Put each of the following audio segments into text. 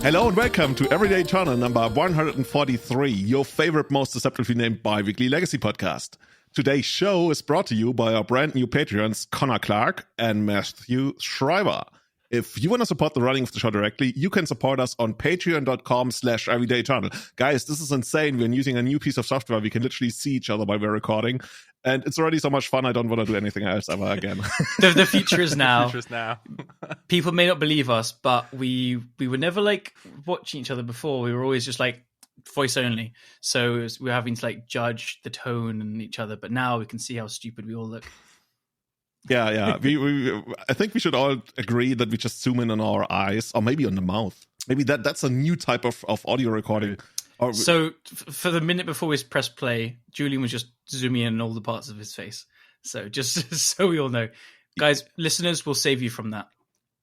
Hello and welcome to Everyday Eternal number 143, your favorite, most deceptively named bi-weekly legacy podcast. Today's show is brought to you by our brand new Patreons, Connor Clark and Matthew Schreiber. If you want to support the running of the show directly, you can support us on patreon.com/everydayeternal. Guys, this is insane. We're using a new piece of software. We can literally see each other while we're recording. And it's already so much fun, I don't want to do anything else ever again. The future is now. The future is now. People may not believe us, but we were never like watching each other before. We were always just like voice only. So we were having to like judge the tone and each other. But now we can see how stupid we all look. Yeah. I think we should all agree that we just zoom in on our eyes, or maybe on the mouth. Maybe that's a new type of audio recording. So for the minute before we press play, Julian was just zooming in on all the parts of his face. So just so we all know, guys, listeners, will save you from that.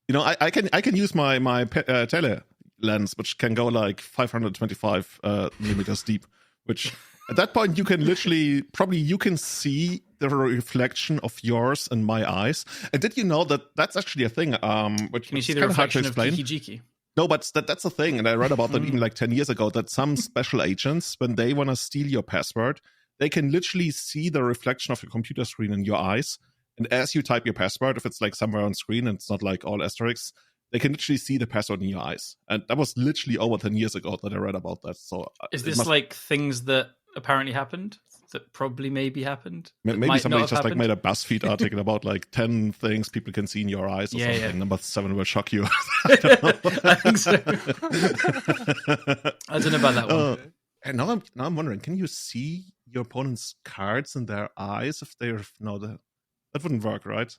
You know, I can use my tele lens, which can go like 525 millimeters deep. Which at that point you can literally you can see the reflection of yours in my eyes. And did you know that that's actually a thing? Which can you see the reflection of Kiki Jiki? No, but that's a thing, and I read about that even like 10 years ago, that some special agents, when they want to steal your password, they can literally see the reflection of your computer screen in your eyes, and as you type your password, if it's like somewhere on screen and it's not like all asterisks, they can literally see the password in your eyes. And that was literally over 10 years ago that I read about that. So is this like things that apparently happened? That probably maybe happened? Maybe somebody just like made a BuzzFeed article about like 10 things people can see in your eyes or something. Yeah. Number 7 will shock you. I don't know. I think so. I don't know about that one. And now I'm wondering, can you see your opponent's cards in their eyes if they're that wouldn't work, right?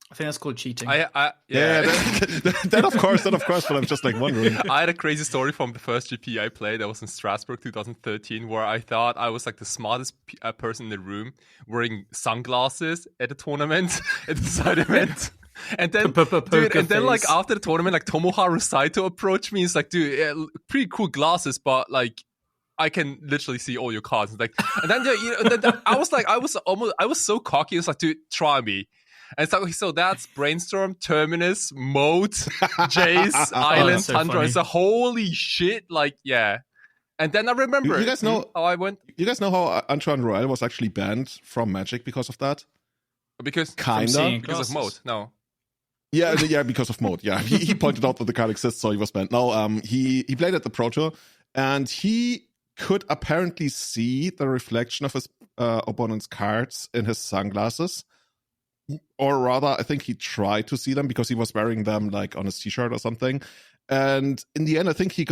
I think that's called cheating. Yeah, that of course, but I'm just like wondering. I had a crazy story from the first GP I played. That was in Strasbourg 2013, where I thought I was like the smartest person in the room, wearing sunglasses at a tournament, at the side event. And then, like after the tournament, like Tomoharu Saito approached me. He's like, dude, pretty cool glasses, but like I can literally see all your cards. And then I was so cocky. I was like, dude, try me. And so that's Brainstorm, Terminus, Mode, Jace, Island, so Tundra. funny. It's a holy shit, like, yeah. And then I remember you guys know how I went. You guys know how Antoine Royal was actually banned from Magic because of that? Because because of Mode, no. Yeah, because of Mode. Yeah, he pointed out that the card exists, so he was banned. No, he played at the Pro Tour, and he could apparently see the reflection of his opponent's cards in his sunglasses. Or rather, I think he tried to see them because he was wearing them like on his t-shirt or something. And in the end, I think he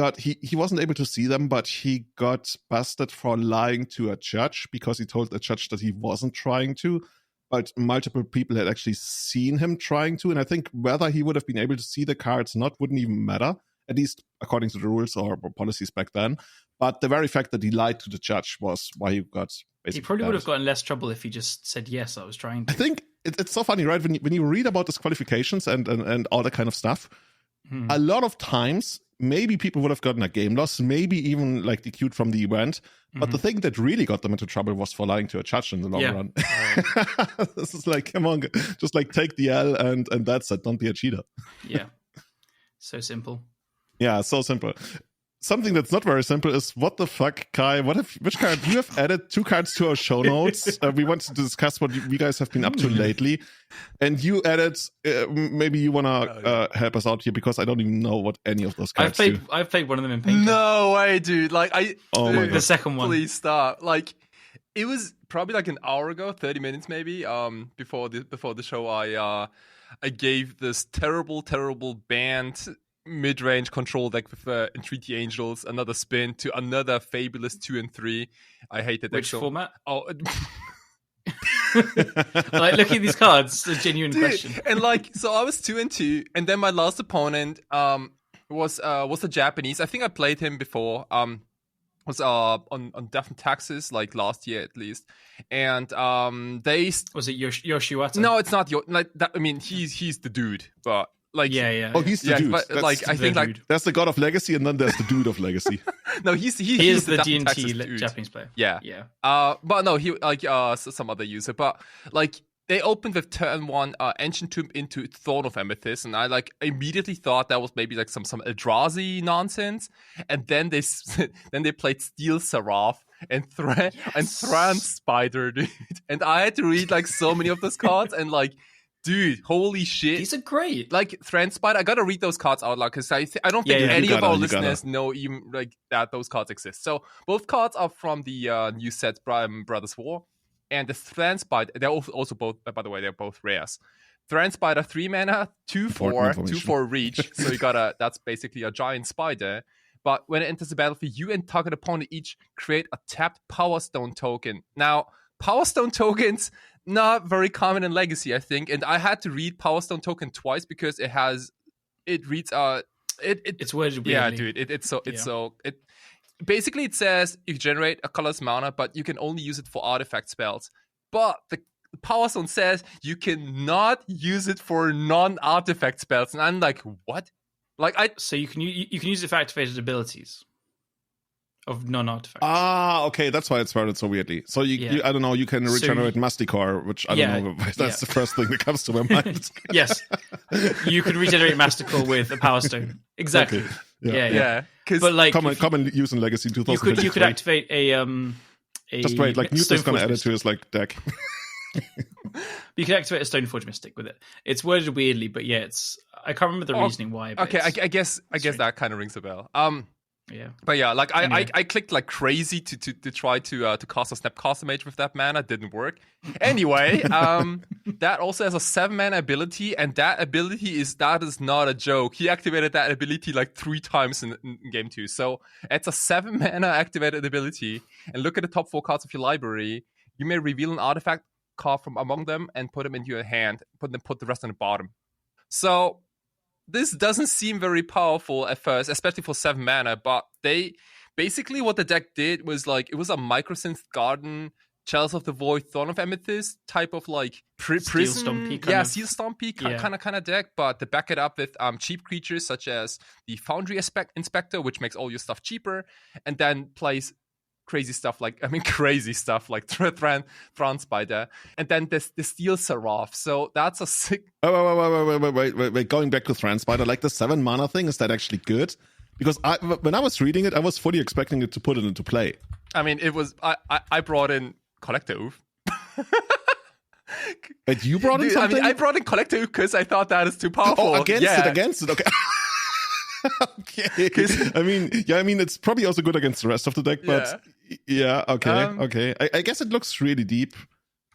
wasn't able to see them, but he got busted for lying to a judge because he told the judge that he wasn't trying to, but multiple people had actually seen him trying to. And I think whether he would have been able to see the cards or not wouldn't even matter, at least according to the rules or policies back then. But the very fact that he lied to the judge was why he got basically. He probably would have gotten less trouble if he just said, yes, I was trying to. I think it's so funny, right? When you read about disqualifications and all that kind of stuff, a lot of times, maybe people would have gotten a game loss, maybe even like DQ'd from the event. But the thing that really got them into trouble was for lying to a judge in the long run. This is like, come on, just like take the L and that's it. Don't be a cheater. Yeah. So simple. Yeah, so simple. Something that's not very simple is, what the fuck, Kai? Which card? You have added 2 cards to our show notes. We want to discuss what you guys have been up to lately. And you added, maybe you want to help us out here, because I don't even know what any of those cards do. I've played one of them in Painter. No way, dude. Like, my God. The second one. Please stop. Like, it was probably like an hour ago, 30 minutes maybe, before the show, I gave this terrible band mid-range control deck with Entreaty Angels another spin to another fabulous 2 and 3. I hate that deck. Which format? Oh, like, looking at these cards, it's a genuine question. And like, so I was 2 and 2, and then my last opponent was a Japanese. I think I played him before. Was on Death and Taxes, like last year at least, and they was it Yoshiwata? No, it's not like that. I mean, he's the dude, but. Like, yeah. Oh, he's the dude. But, like, I think like there's the god of legacy, and then there's the dude of legacy. No, he is the D&T Japanese player. Yeah. But no, he like some other user. But like they opened with turn 1 Ancient Tomb into Thorn of Amethyst, and I like immediately thought that was maybe like some Eldrazi nonsense, and then they played Steel Seraph and Thran Spider, dude, and I had to read like so many of those cards, and like, dude, holy shit, these are great. Like Thran Spider, I gotta read those cards out loud because I don't think any of our listeners know even like that those cards exist. So both cards are from the new set Brothers War. And the Thran Spider, they're also both, by the way, they're both rares. Thran Spider, 3 mana, 2/4 reach. So that's basically a giant spider. But when it enters the battlefield, you and target opponent each create a tapped Power Stone token. Now, Power Stone tokens, not very common in Legacy, I think. And I had to read Power Stone token twice because it's worded weirdly. Yeah, dude, basically, it says you generate a colorless mana, but you can only use it for artifact spells. But the Power Stone says you cannot use it for non-artifact spells, and I'm like, what? So you can use it for activated abilities of non-artifacts. Okay, that's why it's worded so weirdly. So you I don't know, you can regenerate Masticore, which I don't know, that's the first thing that comes to my mind. Yes, you can regenerate Masticore with a Power Stone. Exactly. Okay. Yeah. But like common use in Legacy 2023. You could activate a just wait, like Newton's gonna add it to his like deck. You can activate a Stoneforge Mystic with it. It's worded weirdly, but yeah, I can't remember the reasoning why. Okay, I guess that kind of rings a bell. Yeah, but yeah, like I clicked like crazy to try to cast a Snapcaster Mage with that mana. Didn't work. Anyway, that also has a 7 mana ability, and that ability is not a joke. He activated that ability like 3 times in game 2. So it's a 7 mana activated ability. And look at the top 4 cards of your library. You may reveal an artifact card from among them and put them into your hand. Put the rest on the bottom. So this doesn't seem very powerful at first, especially for 7 mana, but basically what the deck did was like, it was a Microsynth Garden, Chalice of the Void, Thorn of Amethyst type of like prison. Steel Stompy kind of deck, but to back it up with cheap creatures such as the Foundry Inspector, which makes all your stuff cheaper, and then plays crazy stuff like Thran Spider, and then the Steel Seraph. So that's a sick. Wait. Going back to Thran Spider, like the 7 mana thing, is that actually good? Because when I was reading it, I was fully expecting it to put it into play. I mean, it was. I brought in Collector Oof. But you brought in something? I brought in Collector Oof because I thought that is too powerful. Oh, against it. Okay. Okay. I mean, it's probably also good against the rest of the deck, but okay. I guess it looks really deep.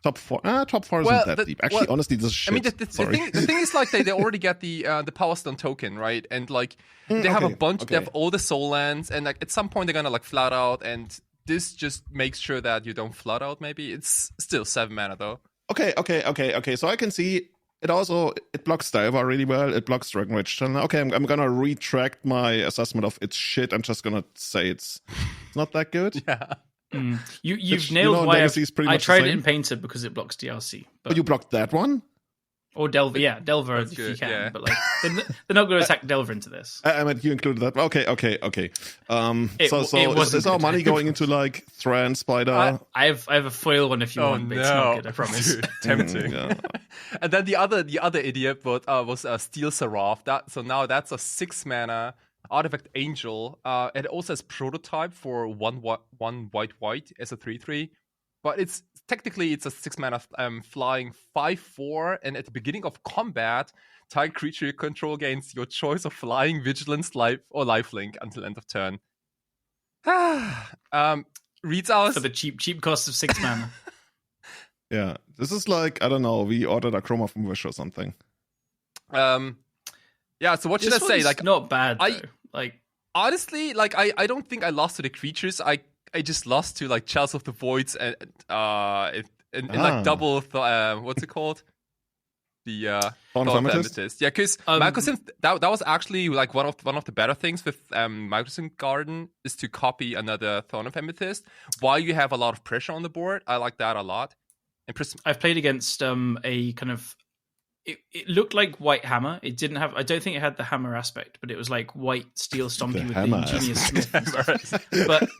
Top 4 isn't that deep. Actually, honestly, this is shit. I mean, the thing is like they already get the Power Stone token, right? And like they have a bunch. They have all the soul lands, and like at some point they're gonna like flood out, and this just makes sure that you don't flood out. Maybe it's still 7 mana though. Okay. So I can see. It blocks Diver really well. It blocks Dragon Rage Channel. Okay, I'm gonna retract my assessment of it's shit. I'm just gonna say it's not that good. Yeah. You've nailed why I tried it in Painter because it blocks DRC. But you blocked that one? Or Delver, Delver if you can. Yeah. But like they're not going to attack Delver into this. I meant you included that. Okay. Is our money going into like Thran Spider? I have a foil one if you want, but it's not good, I promise. Dude, tempting. And then the other idiot was Steel Seraph. Now that's a 6 mana Artifact Angel. It also has Prototype for 1 white as a 3/3. But it's a 6 mana flying 5/4, and at the beginning of combat, target creature you control gains your choice of flying, vigilance, life, or lifelink until end of turn. Reads out for the cheap cost of 6 mana. Yeah, this is like, I don't know, we ordered a Chroma from Wish or something. Yeah. So what should I say? Like, not bad. Honestly, like I don't think I lost to the creatures. I just lost to like Chalice of the Voids and like double. What's it called? The Thorn of Amethyst. Yeah, because Microsynth that was actually like one of the better things with Microsynth Garden is to copy another Thorn of Amethyst while you have a lot of pressure on the board. I like that a lot. And I've played against a kind of. It looked like White Hammer. It didn't have. I don't think it had the hammer aspect, but it was like white steel stomping with the Ingenious Smith. But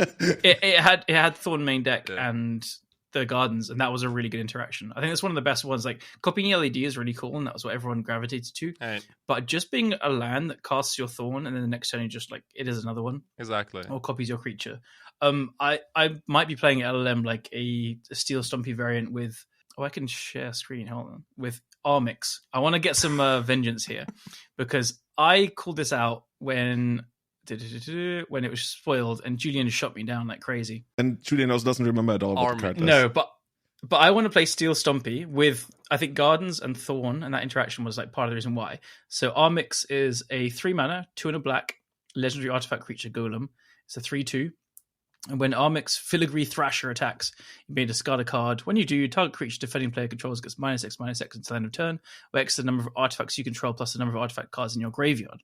it had Thorn main deck, and the gardens, and that was a really good interaction. I think that's one of the best ones. Like copying LED is really cool, and that was what everyone gravitated to. Right. But just being a land that casts your thorn, and then the next turn you just like it is another one, Exactly. or copies your creature. I might be playing LLM like a Steel Stompy variant with. Oh, I can share screen. Hold on, with Armix. I want to get some vengeance here because I called this out when it was spoiled, and Julian shot me down like crazy. And Julian also doesn't remember at all what the card does. No, but I want to play Steel Stompy with, I think, Gardens and Thorn, and that interaction was like part of the reason why. So Armix is a 3 mana, 2 and a black, legendary artifact creature golem. It's a 3/2. And when Armix Filigree Thrasher attacks, you may discard a card. When you do, target creature defending player controls gets -X/-X until end of turn, where X is the number of artifacts you control plus the number of artifact cards in your graveyard.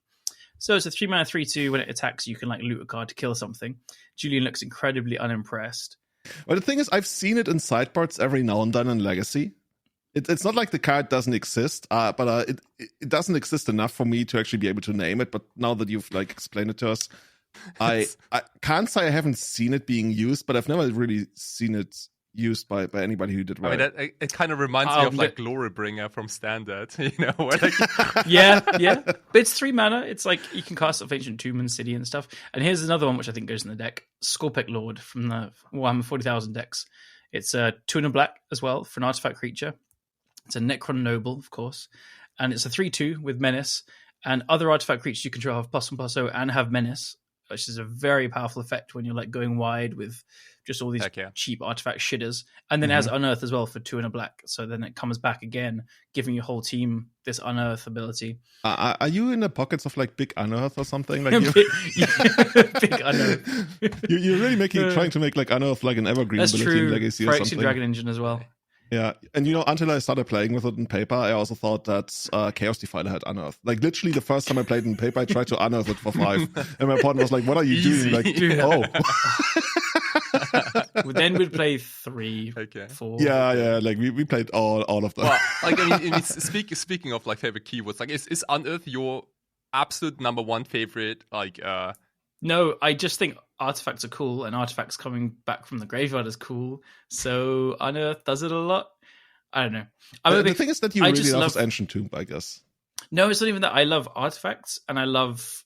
So it's a 3 mana 3/2. When it attacks, you can like loot a card to kill something. Julian looks incredibly unimpressed. Well, the thing is, I've seen it in sideboards every now and then in Legacy. It's not like the card doesn't exist, but it doesn't exist enough for me to actually be able to name it. But now that you've like explained it to us, I can't say I haven't seen it being used, but I've never really seen it used by anybody who did right. I mean, it kind of reminds me of like Glorybringer from Standard, you know? Where like... yeah. But it's 3 mana. It's like you can cast off Ancient Tomb and City and stuff. And here's another one which I think goes in the deck: Scorpec Lord from the Warhammer 40,000 decks. It's a 2 and a black as well for an artifact creature. It's a Necron Noble, of course, and it's a 3/2 with Menace. And other artifact creatures you control have +1/+0 and have Menace, which is a very powerful effect when you're like going wide with just all these cheap artifact shitters. And then it has Unearth as well for 2 and a black. So then it comes back again, giving your whole team this Unearth ability. Are you in the pockets of like big Unearth or something? Like big Unearth. You're really trying to make like Unearth like an evergreen That's ability true. in Legacy or Phyrexian something. Dragon Engine as well. Yeah, and until I started playing with it in paper, I also thought that Chaos Defiler had Unearth. Like literally the first time I played in paper, I tried to Unearth it for 5. And my partner was like, what are you doing? Like, Then we'd play 3, 4. Yeah, like we played all of them. Well, like I mean speaking of like favorite keywords, like is Unearth your absolute number one favorite? Like No, I just think artifacts are cool, and artifacts coming back from the graveyard is cool. So Unearth does it a lot. I don't know. The thing is that you really love Ancient Tomb, I guess. No, it's not even that. I love artifacts, and I love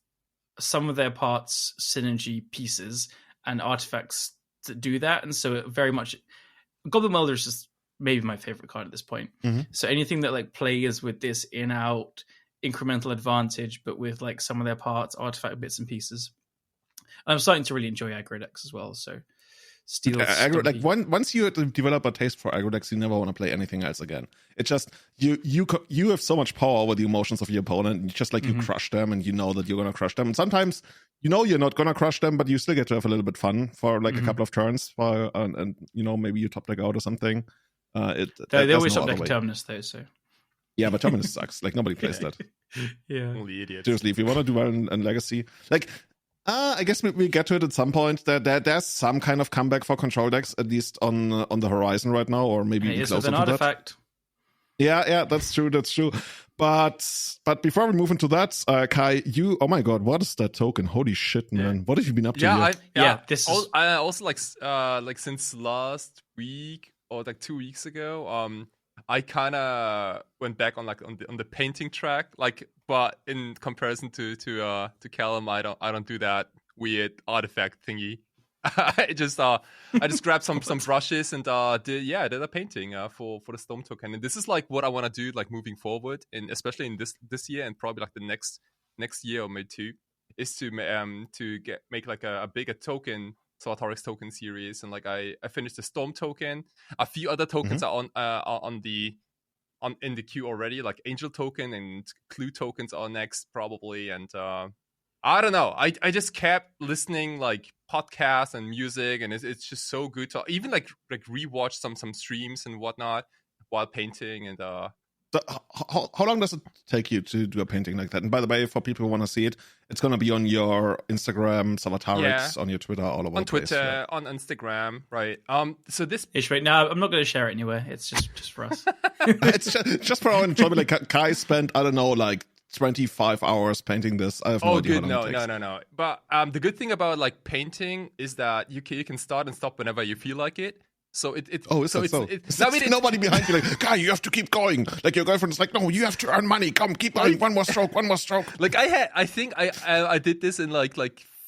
some of their parts synergy pieces and artifacts that do that. And so it very much, Goblin Welder is just maybe my favorite card at this point. So anything that like plays with this in-out incremental advantage, but with like some of their parts, artifact bits and pieces. I'm starting to really enjoy aggro decks as well. So, once you develop a taste for aggro decks, you never want to play anything else again. It's just you have so much power over the emotions of your opponent. And just like you crush them, and you know that you're gonna crush them. And sometimes you're not gonna crush them, but you still get to have a little bit fun for like a couple of turns. And maybe you top deck out or something. They always top deck Terminus though. So yeah, but Terminus sucks. Like nobody plays that. Yeah, only idiots. Seriously, if you want to do well in Legacy, like. I guess we get to it at some point. There's some kind of comeback for control decks, at least on the horizon right now, or maybe even closer to artifact. That. Yeah, that's true. But before we move into that, Kai, oh my god, what is that token? Holy shit, man! What have you been up to? I also like since last week or like 2 weeks ago, I kind of went back on the painting track, like, but in comparison to Callum, I don't do that weird artifact thingy. I just grabbed some brushes and did a painting for the Storm token, and this is like what I want to do like moving forward, and especially in this year and probably like the next year or maybe 2, is to make like a bigger token. Sartorics token series, and like I finished the Storm token. A few other tokens are in the queue already, like Angel token and Clue tokens are next probably. And I don't know. I just kept listening like podcasts and music, and it's just so good to even like rewatch some streams and whatnot while painting. And how long does it take you to do a painting like that? And by the way, for people who want to see it, it's going to be on your Instagram, Sartorics, on your Twitter, all over on the place. Twitter, on Instagram, right? So this right now, I'm not going to share it anywhere. It's just for us. It's just for our enjoyment. Like Kai spent, I don't know, like 25 hours painting this. I have no idea. No. But the good thing about like painting is that you can start and stop whenever you feel like it. So it's nobody behind you like, Guy, you have to keep going. Like your girlfriend is like, no, you have to earn money. Come, keep going. One more stroke. Like I think I did this in like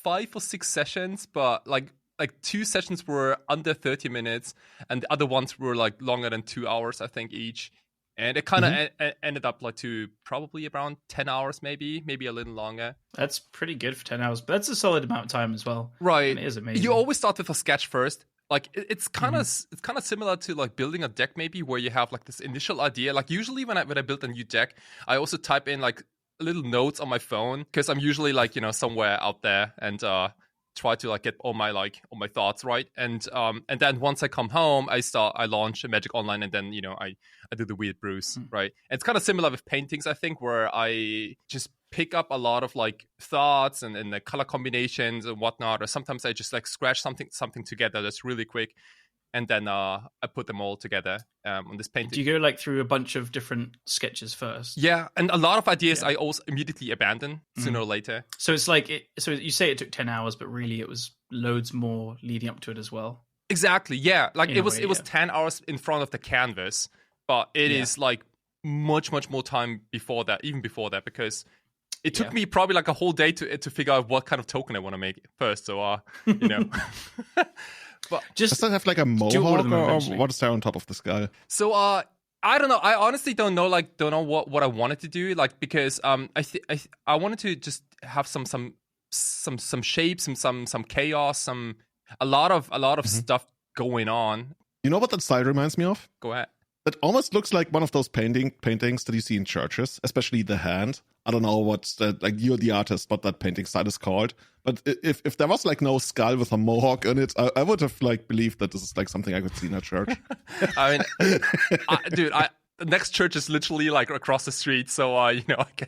5 or 6 sessions, but like 2 sessions were under 30 minutes, and the other ones were like longer than 2 hours, I think, each. And it kind of ended up like to probably around 10 hours, maybe a little longer. That's pretty good for 10 hours, but that's a solid amount of time as well. Right. And it is amazing. You always start with a sketch first. Like it's kind of similar to like building a deck, maybe, where you have like this initial idea. Like usually when I build a new deck, I also type in like little notes on my phone, because I'm usually like, somewhere out there, and try to like get all my thoughts right. And then once I come home, I launch Magic Online, and then I do the weird brews, right? And it's kind of similar with paintings, I think, where I just pick up a lot of like thoughts and the color combinations and whatnot, or sometimes I just like scratch something together that's really quick, and then I put them all together on this painting. Do you go like through a bunch of different sketches first? Yeah, and a lot of ideas I also immediately abandon sooner or later. So it's like so you say it took 10 hours, but really it was loads more leading up to it as well. Exactly. Yeah, like In it a was way, it was 10 hours in front of the canvas, but it is like much more time before that, because it took me probably like a whole day to figure out what kind of token I want to make first. So but does that have like a mohawk, or what is there on top of this guy? So I don't know. I honestly don't know what I wanted to do, like, because I wanted to just have some shapes, some chaos, a lot of stuff going on. You know what that style reminds me of? Go ahead. It almost looks like one of those paintings that you see in churches, especially the hand. I don't know what's that, like, you're the artist, what that painting style is called. But if there was like no skull with a mohawk in it, I would have like believed that this is like something I could see in a church. I mean, the next church is literally like across the street, so I can.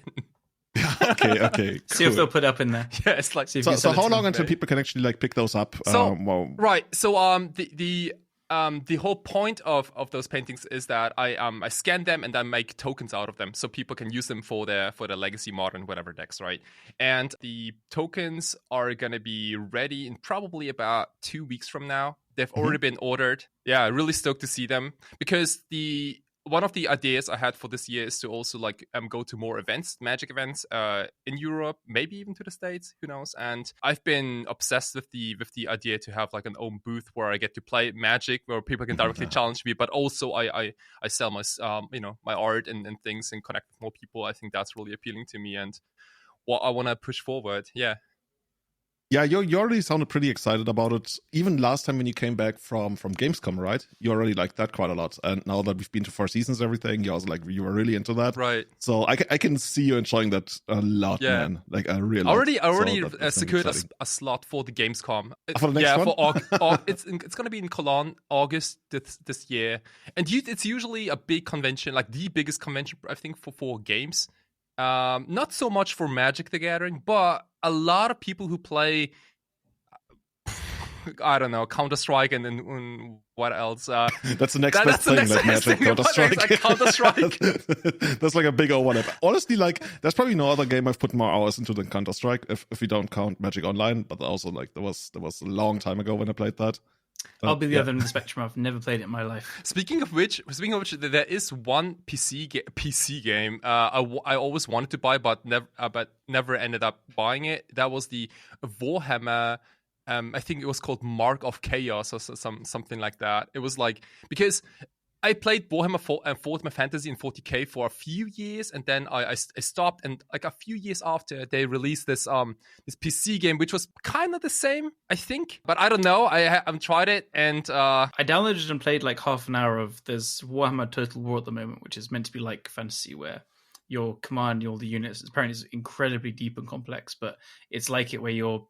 Okay. See if they'll put up in there. Yeah, it's like so how long until people can actually like pick those up? Right. So the whole point of those paintings is that I scan them and then make tokens out of them, so people can use them for their legacy, modern, whatever decks, right? And the tokens are gonna be ready in probably about 2 weeks from now. They've already been ordered. Yeah, really stoked to see them, because one of the ideas I had for this year is to also like go to more events, Magic events, in Europe, maybe even to the States, who knows. And I've been obsessed with the idea to have like an own booth where I get to play Magic, where people can directly challenge me, but also I sell my my art and things, and connect with more people. I think that's really appealing to me, and what I want to push forward. Yeah, you already sounded pretty excited about it. Even last time when you came back from Gamescom, right? You already liked that quite a lot. And now that we've been to 4 seasons and everything, you were really into that. Right. So I can see you enjoying that a lot, man. Like a real lot. I already secured a slot for the Gamescom. For the next one? It's going to be in Cologne, August this year. And it's usually a big convention, like the biggest convention, I think, for games. Not so much for Magic the Gathering, but a lot of people who play, I don't know, Counter-Strike and what else? That's the next best thing, like Magic, Counter-Strike. Counter-Strike. That's like a big overlap. Honestly, like, there's probably no other game I've put more hours into than Counter-Strike, if we don't count Magic Online. But also, like, there was a long time ago when I played that. I'll be the other end of the spectrum. I've never played it in my life. Speaking of which, there is one PC game I always wanted to buy, but never ended up buying it. That was the Warhammer. I think it was called Mark of Chaos or something like that. It was like, because I played Warhammer 4th Fantasy in 40k for a few years, and then I stopped. And like a few years after, they released this PC game, which was kind of the same, I think. But I don't know. I haven't tried it, and I downloaded and played like half an hour of this Warhammer Total War at the moment, which is meant to be like fantasy, where you're commanding all the units. Apparently, it's incredibly deep and complex, but it's like it where you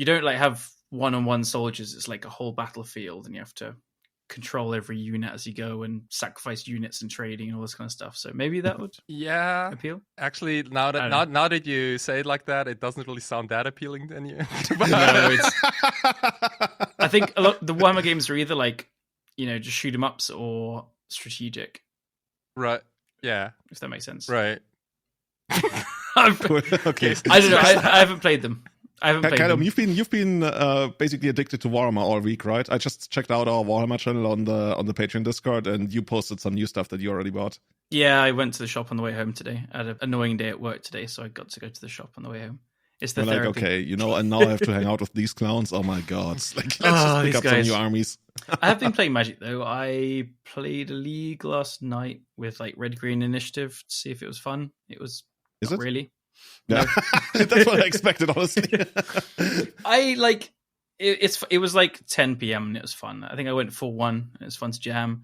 don't like have one-on-one soldiers. It's like a whole battlefield, and you have to control every unit as you go and sacrifice units and trading and all this kind of stuff. So maybe that would appeal. Actually, now that you say it like that, it doesn't really sound that appealing to you. I think a lot the Warhammer games are either like, just shoot 'em ups or strategic. Right. Yeah. If that makes sense. Right. Okay. I don't know. I haven't played them. I haven't played Callum, them. you've been basically addicted to Warhammer all week, right? I just checked out our Warhammer channel on the Patreon Discord, and you posted some new stuff that you already bought. Yeah, I went to the shop on the way home today. I had an annoying day at work today, so I got to go to the shop on the way home. It's the I'm like, therapy. okay, and now I have to hang out with these clowns. Oh my god! Like, let's just pick up some new armies. I have been playing Magic though. I played a league last night with like Red Green Initiative to see if it was fun. It was. Is not it really? Yeah, no. That's what I expected, honestly. I like it. It was like 10 p.m. and it was fun. I think I went 4-1. It was fun to jam.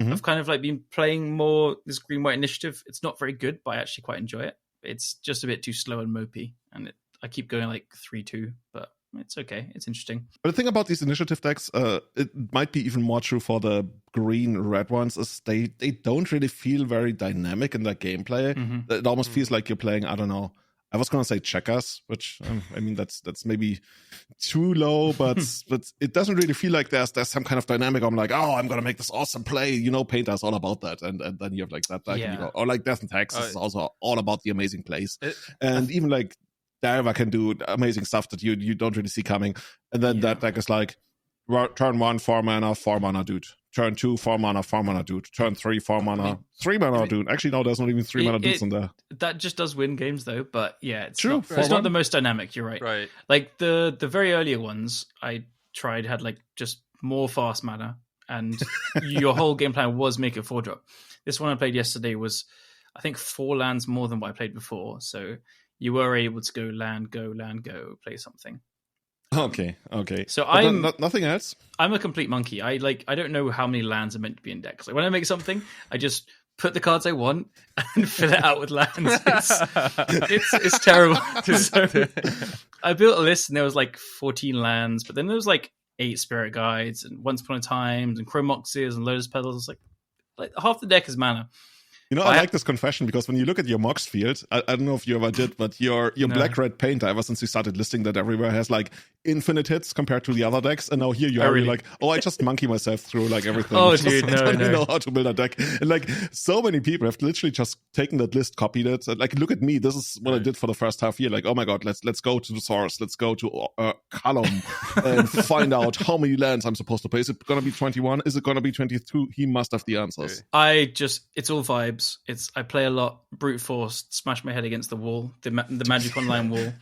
Mm-hmm. I've kind of like been playing more this Green White Initiative. It's not very good, but I actually quite enjoy it. It's just a bit too slow and mopey, and I keep going like 3-2, but it's okay. It's interesting. But the thing about these initiative decks, it might be even more true for the green-red ones, is they don't really feel very dynamic in their gameplay. Mm-hmm. It almost feels like you're playing, I don't know, I was going to say checkers, which I mean that's maybe too low, but it doesn't really feel like there's some kind of dynamic. I'm like, oh, I'm going to make this awesome play. Painter is all about that, and then you have like that deck, and you go, or like Death and Taxes is also all about the amazing plays, and even like Dava can do amazing stuff that you don't really see coming, and then that deck is like turn 1 4 mana dude. Turn 2 4 mana 4 mana dude. Turn 3 4 mana 3 mana dude. Actually, no, there's not even 3 mana dudes in there. That just does win games though, but yeah, it's true. It's not the most dynamic. You're right. Right. Like the very earlier ones I tried had like just more fast mana, and your whole game plan was make a 4-drop. This one I played yesterday was, I think, 4 lands more than what I played before. So you were able to go land, go, play something. Okay. So nothing else. I'm a complete monkey. I don't know how many lands are meant to be in decks. Like when I make something, I just put the cards I want and fill it out with lands. It's terrible. So I built a list and there was like 14 lands, but then there was like 8 Spirit Guides and Once Upon a Time and Chromoxes and Lotus Petals. Like half the deck is mana. I like this confession because when you look at your Mox field, I don't know if you ever did, but your black-red painter, ever since we started listing that everywhere, has like infinite hits compared to the other decks. And now here you are, really? Like, I just monkey myself through like everything. Oh, dude, no. I don't know how to build a deck. And like so many people have literally just taken that list, copied it. And, like, look at me. This is what I did for the first half year. Like, oh my God, let's go to the source. Let's go to Callum and find out how many lands I'm supposed to play. Is it going to be 21? Is it going to be 22? He must have the answers. It's all vibes. I play a lot, brute force, smash my head against the wall, the Magic Online wall,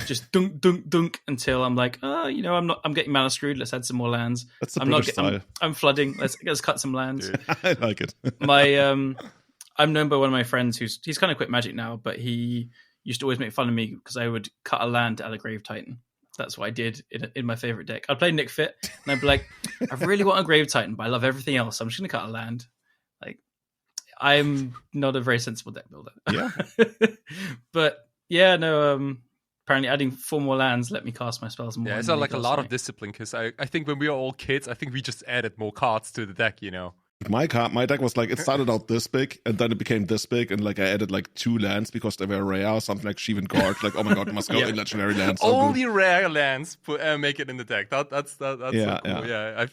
just dunk, dunk, dunk until I'm like, I'm getting mana screwed. Let's add some more lands. That's the British style. I'm flooding. Let's cut some lands. Dude, I like it. I'm known by one of my friends he's kind of quit Magic now, but he used to always make fun of me because I would cut a land to add a Grave Titan. That's what I did in my favorite deck. I'd play Nick Fit and I'd be like, I really want a Grave Titan, but I love everything else. So I'm just going to cut a land. Like, I'm not a very sensible deck builder. Yeah. But yeah, no, apparently adding 4 more lands let me cast my spells more. Yeah, it's like a lot of discipline because I think when we were all kids, I think we just added more cards to the deck, My deck was like, it started out this big and then it became this big, and like I added like 2 lands because they were rare, something like Sheevan Gorge. Like, oh my God, you must go in legendary lands. Only rare lands make it in the deck. That's so cool. Yeah.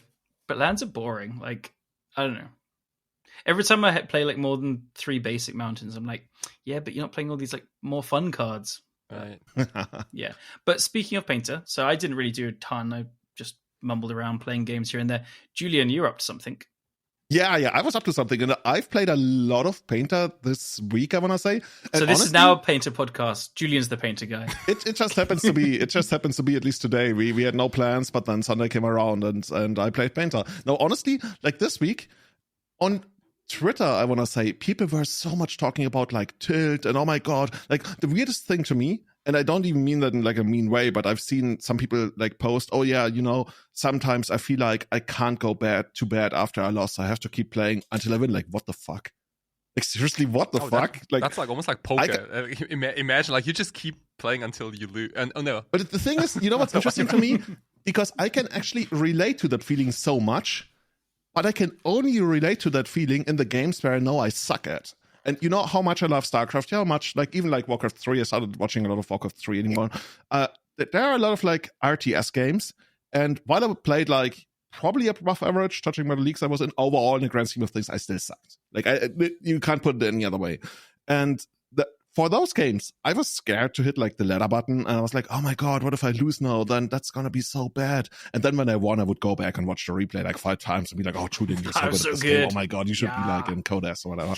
But lands are boring. Like, I don't know. Every time I play like more than 3 basic mountains, I'm like, yeah, but you're not playing all these like more fun cards. Right. Yeah. But speaking of Painter, so I didn't really do a ton. I just mumbled around playing games here and there. Julian, you're up to something. Yeah, I was up to something, and I've played a lot of Painter this week, I want to say. And so this is now a Painter podcast. Julian's the Painter guy. It just happens to be. It just happens to be. At least today, we had no plans, but then Sunday came around, and I played Painter. Now, honestly, like this week on Twitter, I want to say people were so much talking about like tilt and oh my God, like the weirdest thing to me. And I don't even mean that in like a mean way, but I've seen some people like post, oh yeah, sometimes I feel like I can't go too bad after I lost. I have to keep playing until I win. Like, what the fuck? Like, seriously, what the fuck? That's like almost like poker. Imagine like you just keep playing until you lose. And oh no. But the thing is, what's interesting to me? Because I can actually relate to that feeling so much, but I can only relate to that feeling in the games where I know I suck at. And you know how much I love StarCraft, how much, like, even like Warcraft 3, I started watching a lot of Warcraft 3 anymore. There are a lot of like RTS games, and while I played like probably above average, touching by the leagues I was in, overall in the grand scheme of things, I still sucked. Like, you can't put it any other way. And for those games, I was scared to hit like the ladder button, and I was like, oh my god, what if I lose now? Then that's gonna be so bad. And then when I won, I would go back and watch the replay like 5 times and be like, oh, Julian, you're so good at this game. Oh my god, you should be like in Codex or whatever.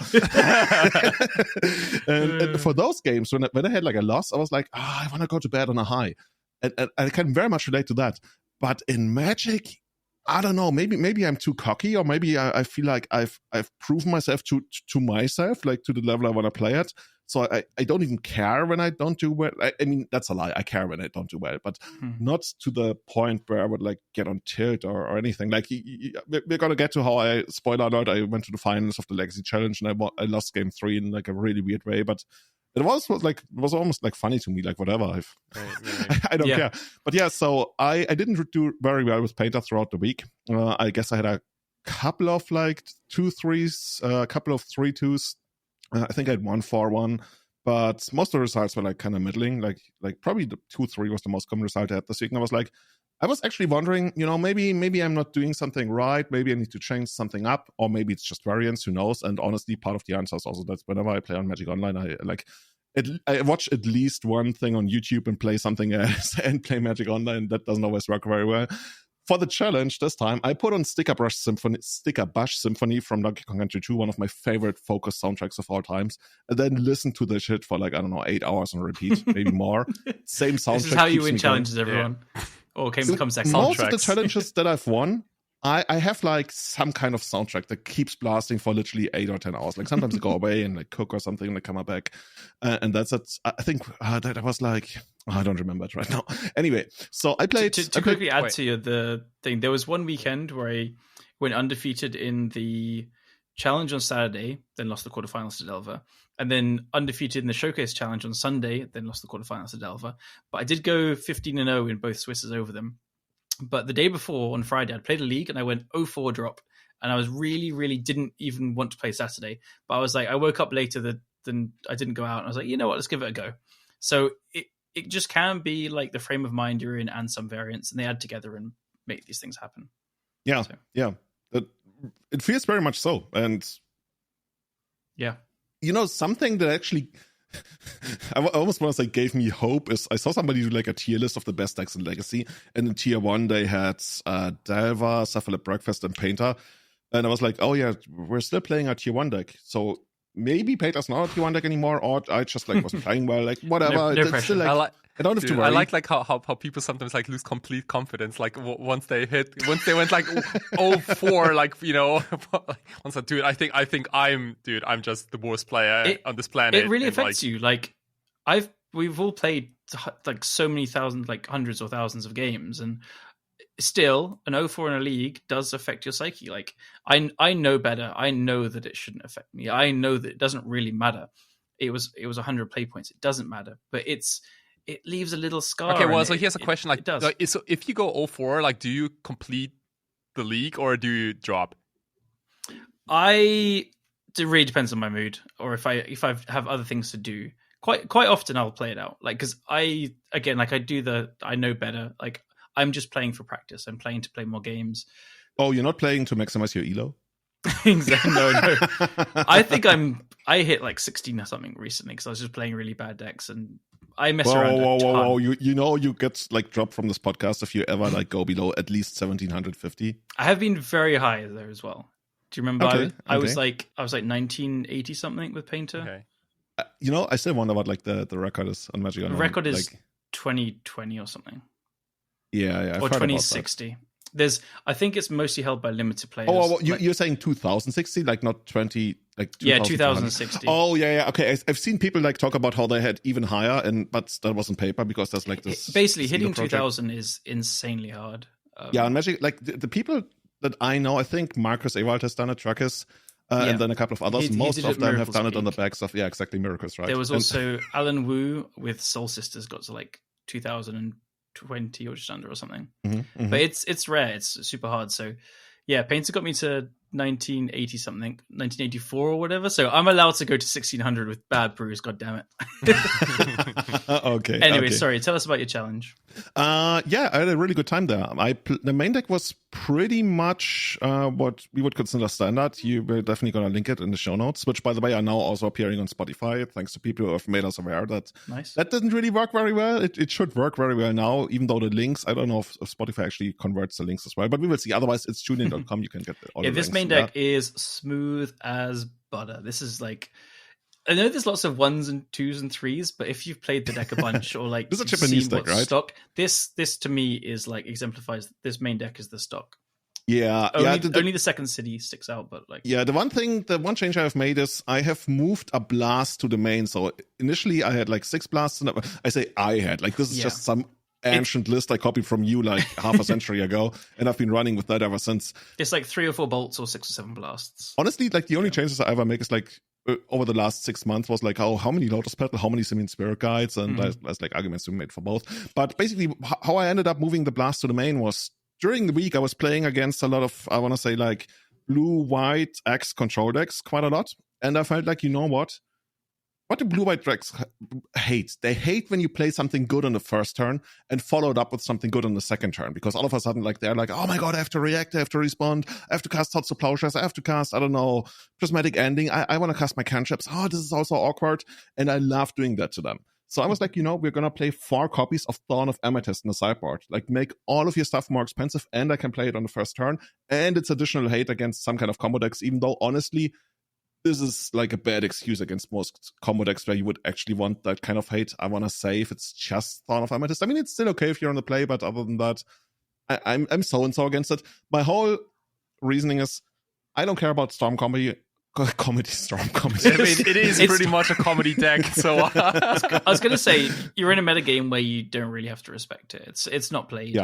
and for those games, when I had like a loss, I was like, I want to go to bed on a high. And I can very much relate to that. But in Magic, I don't know, maybe I'm too cocky, or maybe I feel like I've proven myself to myself, like to the level I want to play at. So I don't even care when I don't do well. I mean, that's a lie. I care when I don't do well, but not to the point where I would like get on tilt or anything. Like we're gonna get to how I, spoiler alert, I went to the finals of the Legacy Challenge and I lost game 3 in like a really weird way, but it was almost like funny to me, like whatever. I don't care. But yeah, so I didn't do very well with Painter throughout the week. I guess I had a couple of like 2-3s, a couple of 3-2s. I think I had 1-4-1, but most of the results were like kind of middling. Like probably the 2-3 was the most common result I had this week. And I was actually wondering, maybe I'm not doing something right. Maybe I need to change something up, or maybe it's just variance. Who knows? And honestly, part of the answer is also that whenever I play on Magic Online, I watch at least one thing on YouTube and play something else and play Magic Online. That doesn't always work very well. For the challenge this time, I put on Sticker Bush Symphony from Donkey Kong Country 2, one of my favorite focus soundtracks of all times, and then listen to the shit for like, I don't know, 8 hours on repeat, maybe more. Same soundtrack. This is how you win challenges, everyone. Yeah. Or come second. Most of the challenges that I've won, I have like some kind of soundtrack that keeps blasting for literally 8 or 10 hours. Like sometimes I go away and like cook or something and I come back. And that's it. I think that was like, I don't remember it right now. Anyway, so I played... To quickly add to you the thing, there was one weekend where I went undefeated in the challenge on Saturday, then lost the quarterfinals to Delver, and then undefeated in the showcase challenge on Sunday, then lost the quarterfinals to Delver. But I did go 15-0 in both Swisses over them. But the day before, on Friday, I played a league and I went 0-4 drop. And I was really, really didn't even want to play Saturday. But I was like, I woke up later than I didn't go out. And I was like, you know what, let's give it a go. So it just can be like the frame of mind you're in and some variants, and they add together and make these things happen. Yeah, so. Yeah. It feels very much so. And yeah, something that actually... I almost want to say gave me hope is I saw somebody do like a tier list of the best decks in Legacy, and in tier 1 they had Delver, Cephalid Breakfast, and Painter, and I was like, oh yeah, we're still playing a tier 1 deck, so maybe Painter's not a tier 1 deck anymore, or I just like wasn't playing well, like whatever. No pressure. Still, like, I don't have to worry. I like how people sometimes like lose complete confidence. Like once they went like 0-4, like once I do it, I think I'm just the worst player on this planet. It really affects you. Like we've all played like so many thousands, like hundreds or thousands of games, and still an 0-4 in a league does affect your psyche. Like I know better. I know that it shouldn't affect me. I know that it doesn't really matter. It was 100 play points. It doesn't matter, but it leaves a little scar. Okay, well, so here's a question: like, it does. So if you go 0-4, like, do you complete the league or do you drop? It really depends on my mood, or if I have other things to do. Quite often, I'll play it out. Like, because I know better. Like, I'm just playing for practice. I'm playing to play more games. Oh, you're not playing to maximize your elo? Exactly. No. I think I hit like 16 or something recently because I was just playing really bad decks, and I mess around. Whoa! You get like dropped from this podcast if you ever like go below at least 1750. I have been very high there as well. Do you remember? Okay, I was like 1980 something with Painter. Okay. I still wonder what like the record is on Magic Online. The record is like 2020 or something. Yeah. Or 2060. I think it's mostly held by limited players. You're saying 2060, like not 20, like 2060. Oh yeah. Okay, I've seen people like talk about how they had even higher, but that wasn't paper because there's like this. Basically, hitting 2000 is insanely hard. And Magic, like the people that I know, I think Marcus Ewald has done it, Truckus, and then a couple of others. Most of them have done it on the backs of Miracles, right? There was also Alan Wu with Soul Sisters got to like 2020 or just under or something. But it's rare. It's super hard. So yeah, Painter got me to 1980 something, 1984 or whatever. So I'm allowed to go to 1600 with bad brews. God damn it. Okay. Anyway, sorry. Tell us about your challenge. Yeah, I had a really good time there. The main deck was pretty much what we would consider standard. We're definitely going to link it in the show notes, which, by the way, are now also appearing on Spotify, thanks to people who have made us aware that that didn't really work very well. It should work very well now, even though the links, I don't know if Spotify actually converts the links as well, but we will see. Otherwise, it's Julian.com. You can get all the this links. Main deck is smooth as butter. This is like, I know there's lots of 1s and 2s and 3s, but if you've played the deck a bunch or like this is a Japanese deck, right? Stock, this to me is like exemplifies this main deck is the stock. Yeah, only the second city sticks out, but like the one change I have made is I have moved a blast to the main. So initially I had like 6 blasts, and I say I had like this is just some ancient list I copied from you like half a century ago, and I've been running with that ever since. It's like 3 or 4 bolts or 6 or 7 blasts. Honestly, like the only changes I ever make is like over the last 6 months was like how many Lotus Petal, how many Simian Spirit Guides, and there's like arguments to be made for both. But basically, how I ended up moving the blast to the main was during the week I was playing against a lot of, I want to say, like blue-white X control decks quite a lot, and I felt like, you know what do blue-white decks hate? They hate when you play something good on the first turn and follow it up with something good on the second turn, because all of a sudden, like, they're like, oh my god, I have to react, I have to respond, I have to cast Thoughts of Plowshares, I have to cast, I don't know, Prismatic Ending, I want to cast my cantrips. Oh, this is also awkward, and I love doing that to them. So I was like, we're going to play 4 copies of Thorn of Amethyst in the sideboard. Like, make all of your stuff more expensive, and I can play it on the first turn, and it's additional hate against some kind of combo decks, even though, honestly, this is like a bad excuse against most combo decks where you would actually want that kind of hate. I want to say if it's just Thorn of Amethyst. I mean, it's still okay if you're on the play, but other than that, I'm so-and-so against it. My whole reasoning is I don't care about Storm Comedy. Storm Comedy. I mean, it is pretty much a comedy deck. So I was going to say, you're in a metagame where you don't really have to respect it. It's not played.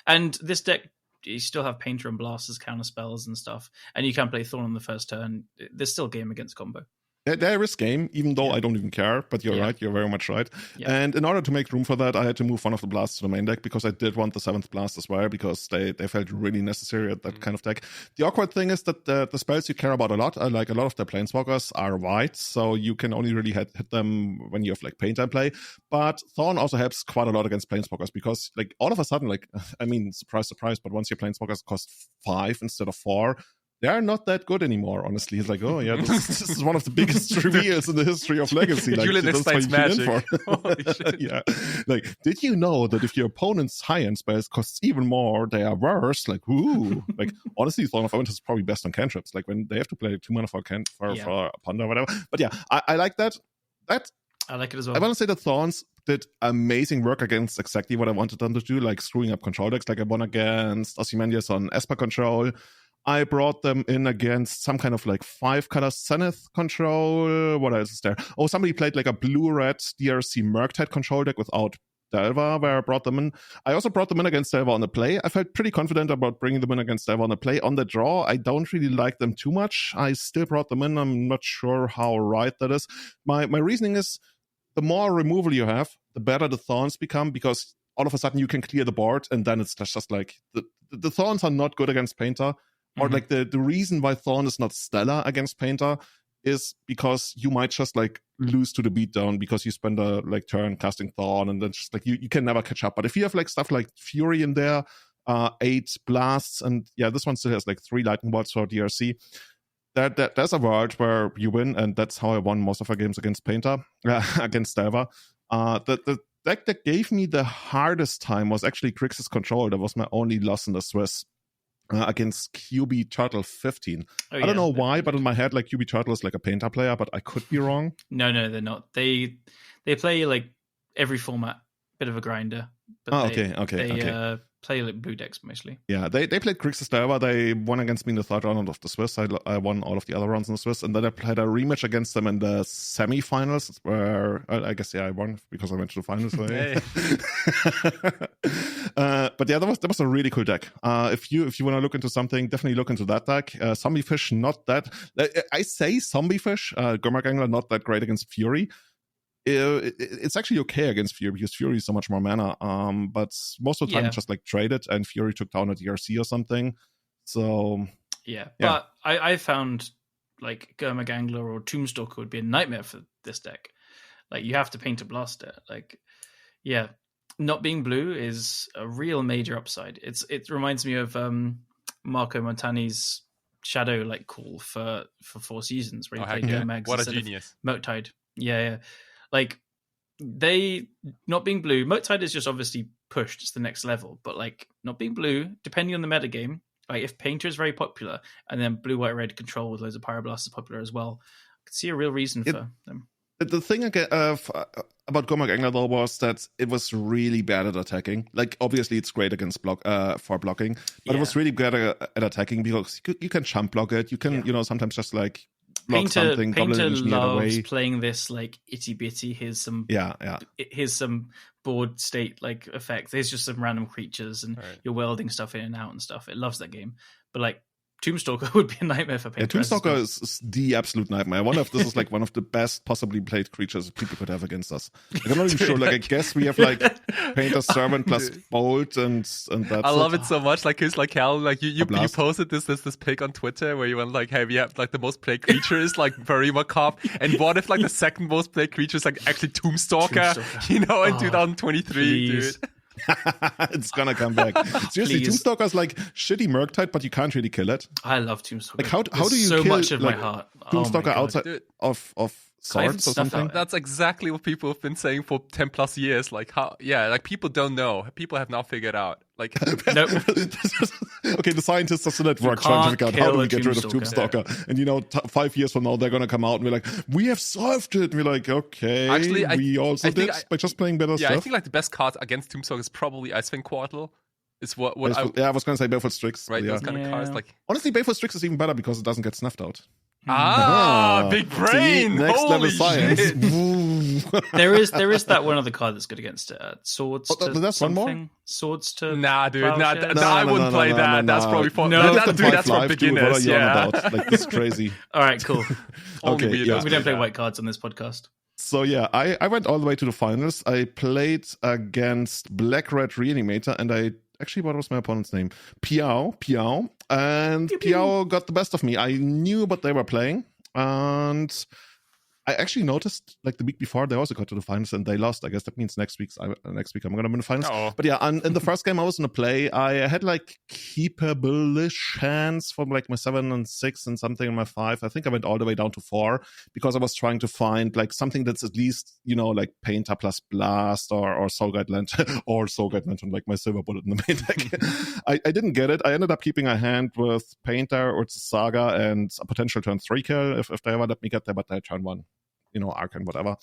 And this deck, you still have Painter and Blast as counter spells and stuff, and you can play Thorn on the first turn. There's still game against combo. There is game, even though I don't even care, but you're right, you're very much right. Yeah. And in order to make room for that, I had to move one of the blasts to the main deck, because I did want the 7th blast as well, because they felt really necessary at that kind of deck. The awkward thing is that the spells you care about a lot, like a lot of the Planeswalkers, are white, so you can only really hit them when you have like Painter in play. But Thorn also helps quite a lot against Planeswalkers, because like all of a sudden, like, I mean, surprise, surprise, but once your Planeswalkers cost 5 instead of 4, they're not that good anymore, honestly. It's like, oh yeah, this is one of the biggest reveals in the history of Legacy. Like, Julian explains magic. Yeah. Like, did you know that if your opponent's high-end spells costs even more, they are worse? Like, ooh. Like, honestly, Thorn of Amethyst is probably best on cantrips. Like, when they have to play 2 mana for Ponder or whatever. But yeah, I like that. I like it as well. I want to say that Thorns did amazing work against exactly what I wanted them to do, like screwing up control decks. Like I won against Ozymandias on Esper control. I brought them in against some kind of like 5-color Zenith control. What else is there? Oh, somebody played like a blue-red DRC Murktide control deck without Delva, where I brought them in. I also brought them in against Delva on the play. I felt pretty confident about bringing them in against Delva on the play. On the draw, I don't really like them too much. I still brought them in. I'm not sure how right that is. My reasoning is the more removal you have, the better the Thorns become, because all of a sudden you can clear the board, and then it's just like the Thorns are not good against Painter. Or like the reason why Thorn is not stellar against Painter is because you might just like lose to the beatdown because you spend a like turn casting Thorn, and then just like you can never catch up. But if you have like stuff like Fury in there, 8 blasts, and this one still has like 3 lightning bolts for DRC. There's a world where you win, and that's how I won most of our games against Painter, against Delva. The deck that gave me the hardest time was actually Grixis Control. That was my only loss in the Swiss. Against QB Turtle 15. I don't know why, but in my head, like QB Turtle is like a Painter player, but I could be wrong. No, they're not. They play like every format, bit of a grinder. But they play like blue decks mostly. Yeah, they played Grixis Delva. They won against me in the 3rd round of the Swiss. I won all of the other rounds in the Swiss, and then I played a rematch against them in the semifinals, where I guess I won because I went to the finals. But yeah, that was a really cool deck. If you want to look into something, definitely look into that deck. Zombie Fish, not that. I say Zombie Fish, Gurmag Angler, not that great against Fury. It's actually okay against Fury because Fury is so much more mana. But most of the time, it's just like traded, and Fury took down a DRC or something. So Yeah, Yeah. but I found like Gurmag Angler or Tombstalker would be a nightmare for this deck. Like you have to paint to blast it. Like, yeah, not being blue is a real major upside. It reminds me of Marco Montani's Shadow like call for 4 seasons where he played Gurmags What a instead genius. of Moat-Tide. Yeah. Like they not being blue, Moat-Tide is just obviously pushed to the next level, but like not being blue, depending on the metagame, like if Painter is very popular and then blue, white, red control with loads of Pyroblast is popular as well, I could see a real reason for them. The thing about Gurmag Angler though was that it was really bad at attacking. Like obviously it's great against for blocking, but it was really bad at attacking because you can jump block it. You can sometimes just like block something. Painter loves playing this like itty bitty. Here's some board state like effect. There's just some random creatures and you're welding stuff in and out and stuff. It loves that game, but like Tombstalker would be a nightmare for Painter. Yeah, Tombstalker is the absolute nightmare. I wonder if this is like one of the best possibly played creatures people could have against us. Like, I'm not even sure. Like I guess we have like Painter's Servant plus Bolt and that's I love it so much. Like it's like Callum, like you posted this pic on Twitter where you went like, hey, we have like the most played creature is like very macabre. And what if like the second most played creature is like actually Tombstalker. In 2023, please. Dude. It's gonna come back. Seriously, Tombstalker is like shitty Murktide, but you can't really kill it. I love Tombstalker. Like how do you so kill much of like, my heart? Tombstalker outside Dude. of swords or something? That's exactly what people have been saying for 10 plus years. Like how? Yeah, like people don't know. People have not figured out. Like nope. Okay, the scientists are still at work trying to figure out how do we get rid of Tombstalker. And 5 years from now they're gonna come out and be like, we have solved it. And we're like, okay, actually, we also did by just playing better stuff. I think like the best card against Tombstalker is probably Icewind Quartel. It's what I was gonna say Barefoot Strix. Right, those kind of cards. Like honestly, Barefoot Strix is even better because it doesn't get snuffed out. Big brain. See, next Holy level science. there is that one other card that's good against it. Swords to that's something. One more? Swords to nah, dude. I wouldn't play that. That's probably for that's for beginners. Dude, what are you on about? Like this is crazy. All right, cool. Okay, we don't play white cards on this podcast. So yeah, I went all the way to the finals. I played against Black Red Reanimator, and what was my opponent's name? Piao. And Piao got the best of me. I knew what they were playing, and I actually noticed like the week before they also got to the finals and they lost. I guess that means next week I'm going to win the finals. Oh. But yeah, in the first game I was in a play. I had like keepable-ish hands from like my 7 and 6 and something in my 5. I think I went all the way down to 4 because I was trying to find like something that's at least, like Painter plus Blast or Soul Guide Lantern or Soul Guide Lantern, like my Silver Bullet in the main deck. I didn't get it. I ended up keeping a hand with Painter or Saga and a potential turn 3 kill if they ever let me get there, but I turn 1. Arcane, whatever.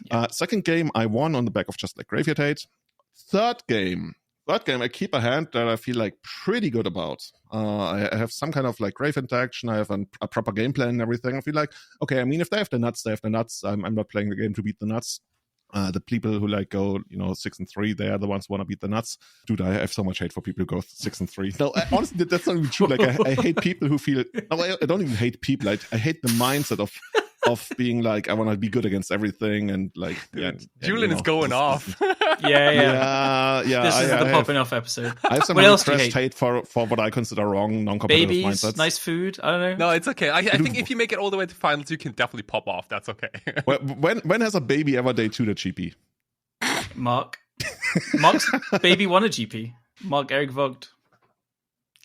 Yeah. Second game, I won on the back of just like Graveyard Hate. Third game, I keep a hand that I feel like pretty good about. I have some kind of like grave interaction. I have a proper game plan and everything. I feel like, okay, I mean, if they have the nuts, they have the nuts. I'm not playing the game to beat the nuts. The people who like go, 6 and 3, they are the ones who want to beat the nuts. Dude, I have so much hate for people who go 6 and 3. No, honestly, that's not even true. Like, I hate people who feel. No, I don't even hate people. I hate the mindset of being like, I want to be good against everything and like. Julian is going off. Yeah. This is the popping off episode. I have some unexpressed hate for what I consider wrong, non-competitive babies, mindsets. Nice food. I don't know. No, it's okay. I think if you make it all the way to finals, you can definitely pop off. That's okay. When has a baby ever day 2'd a GP? Mark's baby won a GP. Mark Eric Vogt.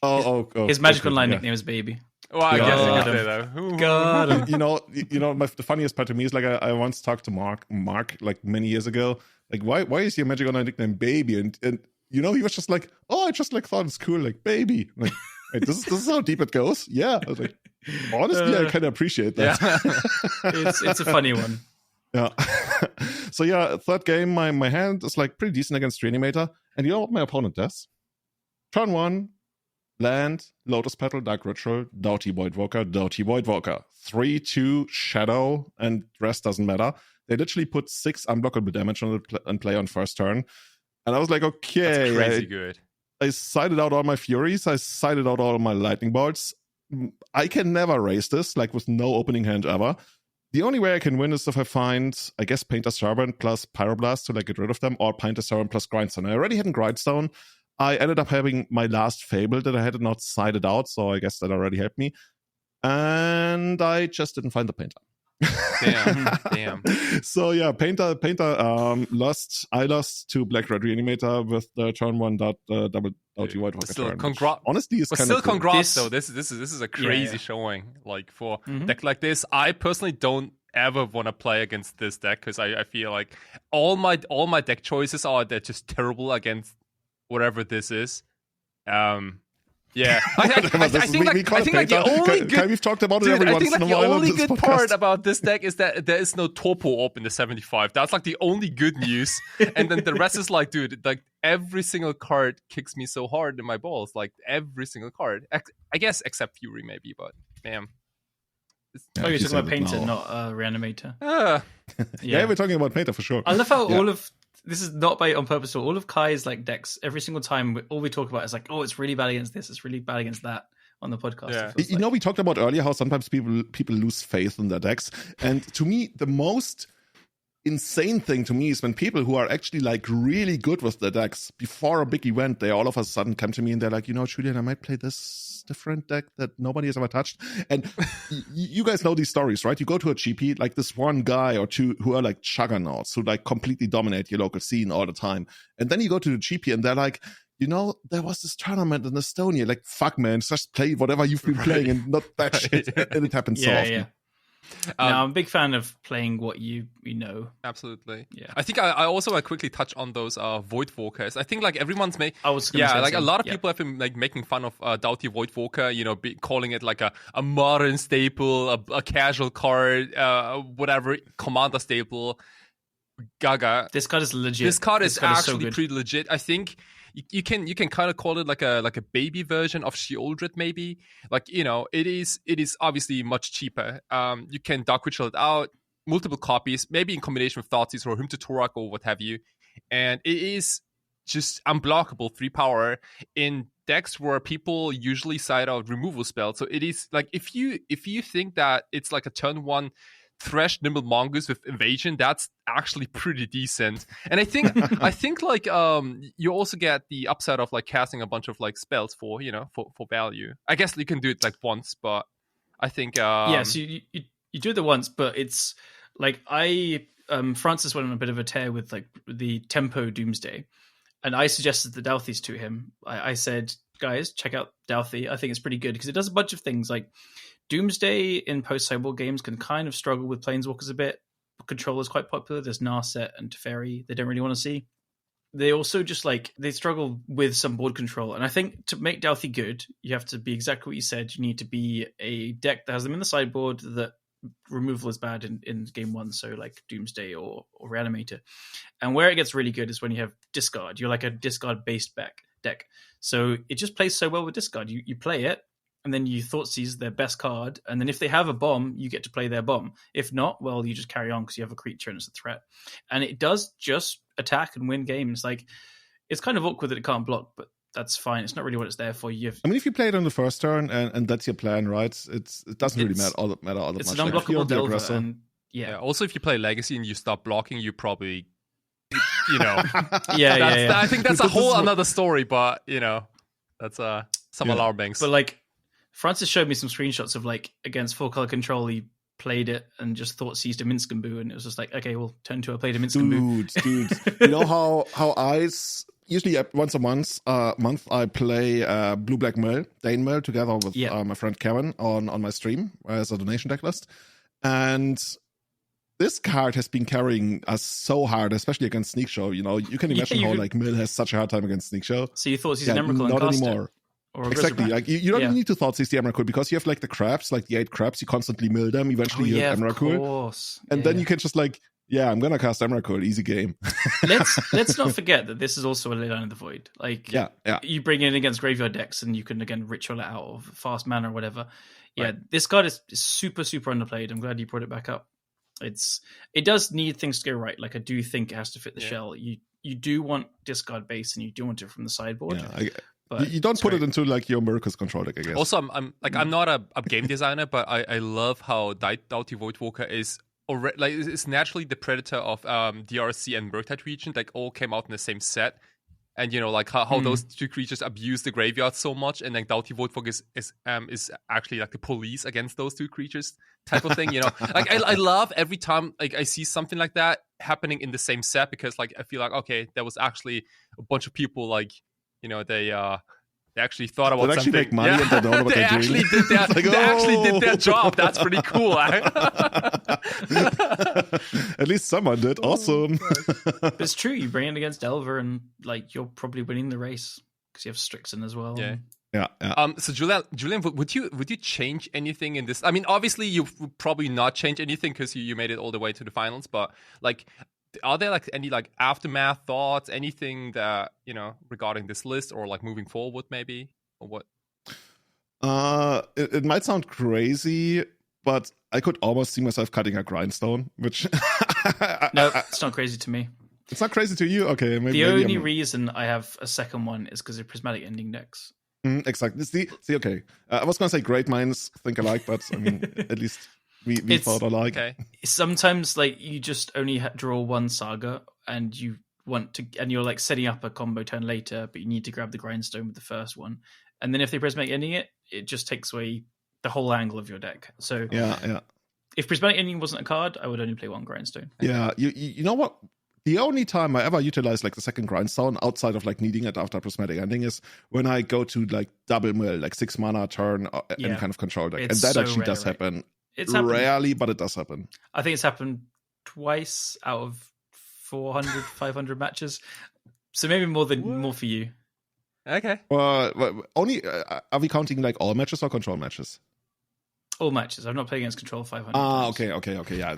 Oh. His magic online nickname is Baby. Well, I guess you can say that. God. The funniest part to me is like I once talked to Mark like many years ago. Like, why is your magic online nickname Baby? And he was just like, oh, I just like thought it's cool, like Baby. I'm like, wait, this is how deep it goes. Yeah, I was like, honestly, I kind of appreciate that. Yeah. It's a funny one. Yeah. So yeah, third game, my hand is like pretty decent against Reanimator, and you know what my opponent does? Turn 1. Land, Lotus Petal, Dark Ritual, Doughty Voidwalker, 3/2 Shadow, and rest doesn't matter. They literally put 6 unblockable damage on and play on first turn. And I was like, okay. That's crazy good. I sided out all my Furies. I sided out all my Lightning Bolts. I can never raise this, like with no opening hand ever. The only way I can win is if I find, I guess, Painter Servant plus Pyroblast to like get rid of them, or Painter Servant plus Grindstone. I already had a Grindstone. I ended up having my last Fable that I had not sided out, so I guess that already helped me. And I just didn't find the Painter. Damn. So yeah, Painter lost. I lost to Black Red Reanimator with the turn 1 double Doughty White Walker Still, turn. congrats. Honestly, it's But kind still, of cool. congrats though. This is a crazy showing. Like for deck like this, I personally don't ever want to play against this deck because I feel like all my deck choices they're just terrible against whatever this is. Yeah, I think like the only good. We've talked about it every once in a while. The only good podcast. part about this deck is that there is no Topo up in the 75. That's like the only good news. And then the rest is like, dude, like every single card kicks me so hard in my balls. Like every single card. I guess except Fury maybe, but damn. Oh, you're talking about Painter, not Reanimator. Yeah, we're talking about Painter for sure. I love how all of this is not by on purpose. All of Kai's like decks, every single time, all we talk about is like, oh, it's really bad against this, it's really bad against that on the podcast. Yeah. You know, we talked about earlier how sometimes people lose faith in their decks, and to me, the most insane thing to me is when people who are actually like really good with their decks before a big event, they all of a sudden come to me and they're like, Julian, I might play this different deck that nobody has ever touched. And you guys know these stories, right? You go to a GP, like this one guy or two who are like juggernauts who like completely dominate your local scene all the time. And then you go to the GP and they're like, there was this tournament in Estonia. Like, fuck, man, just play whatever you've been playing and not that shit. And it happens so often. Yeah. I'm a big fan of playing what you know. Absolutely. Yeah. I think I also want to quickly touch on those Voidwalkers. I think like everyone's I was gonna say like a lot of people have been like making fun of Doughty Voidwalker, calling it like a modern staple, a casual card, whatever, commander staple. Gaga. This card is legit. This card is actually so pretty legit. I think you can kind of call it like a baby version of Sheoldred maybe. Like, it is obviously much cheaper. You can Dark Ritual it out, multiple copies, maybe in combination with Thoughtseize or Hymn to Torak or what have you. And it is just unblockable 3 power in decks where people usually side out removal spells. So it is like if you think that it's like a turn 1 Thresh Nimble Mongoose with Invasion, that's actually pretty decent. And I think like you also get the upside of like casting a bunch of like spells for value. I guess you can do it like once, but I think so you do it once, but it's like Francis went on a bit of a tear with like the tempo Doomsday, and I suggested the Douthis to him. I said, guys, check out Douthie. I think it's pretty good because it does a bunch of things. Like Doomsday in post-Cyborg games can kind of struggle with Planeswalkers a bit. Control is quite popular. There's Narset and Teferi they don't really want to see. They also just they struggle with some board control. And I think to make Douthie good, you have to be exactly what you said. You need to be a deck that has them in the sideboard that removal is bad in game 1, so like Doomsday or Reanimator. And where it gets really good is when you have discard. You're like a discard-based deck. So it just plays so well with discard. You play it, and then you Thoughtseize their best card, and then if they have a bomb, you get to play their bomb. If not, well, you just carry on because you have a creature and it's a threat. And it does just attack and win games. Like, it's kind of awkward that it can't block, but that's fine. It's not really what it's there for. If you play it on the first turn and that's your plan, right? It doesn't really matter all that much. It's an unblockable Delver. And yeah. Also, if you play Legacy and you stop blocking, you probably, yeah. I think that's a whole another story, but that's some alarm banks. But like, Francis showed me some screenshots of like against 4-color control, he played it and just seized a Minskamboo, and it was just like, okay, well, turn 2, I played a Minskamboo. Dude, you know how usually once a month I play Blue Black Mill, Dane Mill together with my friend Kevin on my stream as a donation deck list, and this card has been carrying us so hard, especially against Sneak Show. You can imagine how like Mill has such a hard time against Sneak Show. So you thought he's an Emrakul and not cast anymore. It? Or Exactly. Like you don't even need to Thoughtseize the Emrakul because you have like the crabs, like the 8 crabs. You constantly mill them. Eventually, you have Emrakul, of course. And then you can just like, I'm gonna cast Emrakul. Easy game. let's not forget that this is also a Ley Line of the Void. Like, you bring it in against graveyard decks, and you can again ritual it out of fast mana or whatever. Yeah, right. This card is super underplayed. I'm glad you brought it back up. It does need things to go right. Like, I do think it has to fit the shell. You do want discard base, and you do want it from the sideboard. But you don't put it into like your Miracles control deck, I guess. Also, I'm not a game designer, but I love how Doughty Voidwalker is already it's naturally the predator of DRC and Murktide region. Like all came out in the same set. And like how those two creatures abuse the graveyard so much, and then Doughty Voidfog is actually like the police against those two creatures type of thing. Like I love every time like I see something like that happening in the same set, because like I feel like, okay, there was actually a bunch of people like they actually thought about they something. Make money and they don't know what they they're actually doing. Did they actually did their job. That's pretty cool. At least someone did. Awesome. But it's true. You bring it against Delver, and like you're probably winning the race because you have Strixen as well. Yeah. Yeah. So Julian, would you change anything in this? I mean, obviously you would probably not change anything because you made it all the way to the finals. But like, are there like any like aftermath thoughts, anything that regarding this list, or like moving forward maybe, or what? It might sound crazy, but I could almost see myself cutting a grindstone, which no, it's not crazy to me. It's not crazy to you, okay? Maybe, the only reason I have a second one is because of prismatic ending decks. Exactly. See, okay. I was gonna say great minds think alike, but I mean, at least we thought alike. Okay. Sometimes, like you just only draw one saga, and you want to, and you're like setting up a combo turn later, but you need to grab the grindstone with the first one, and then if they prismatic ending it, it just takes away the whole angle of your deck. So yeah. If prismatic ending wasn't a card, I would only play one grindstone. Yeah, you know what? The only time I ever utilize like the second grindstone outside of like needing it after prismatic ending is when I go to like double mill, like 6 mana turn, any kind of control deck, and that so actually rare, does right? happen. It's happened. Rarely, but it does happen. I think it's happened twice out of 400, 500 matches. So maybe more for you. Okay. Only are we counting like all matches or control matches? All matches. I've not played against control 500 times. Okay. Yeah.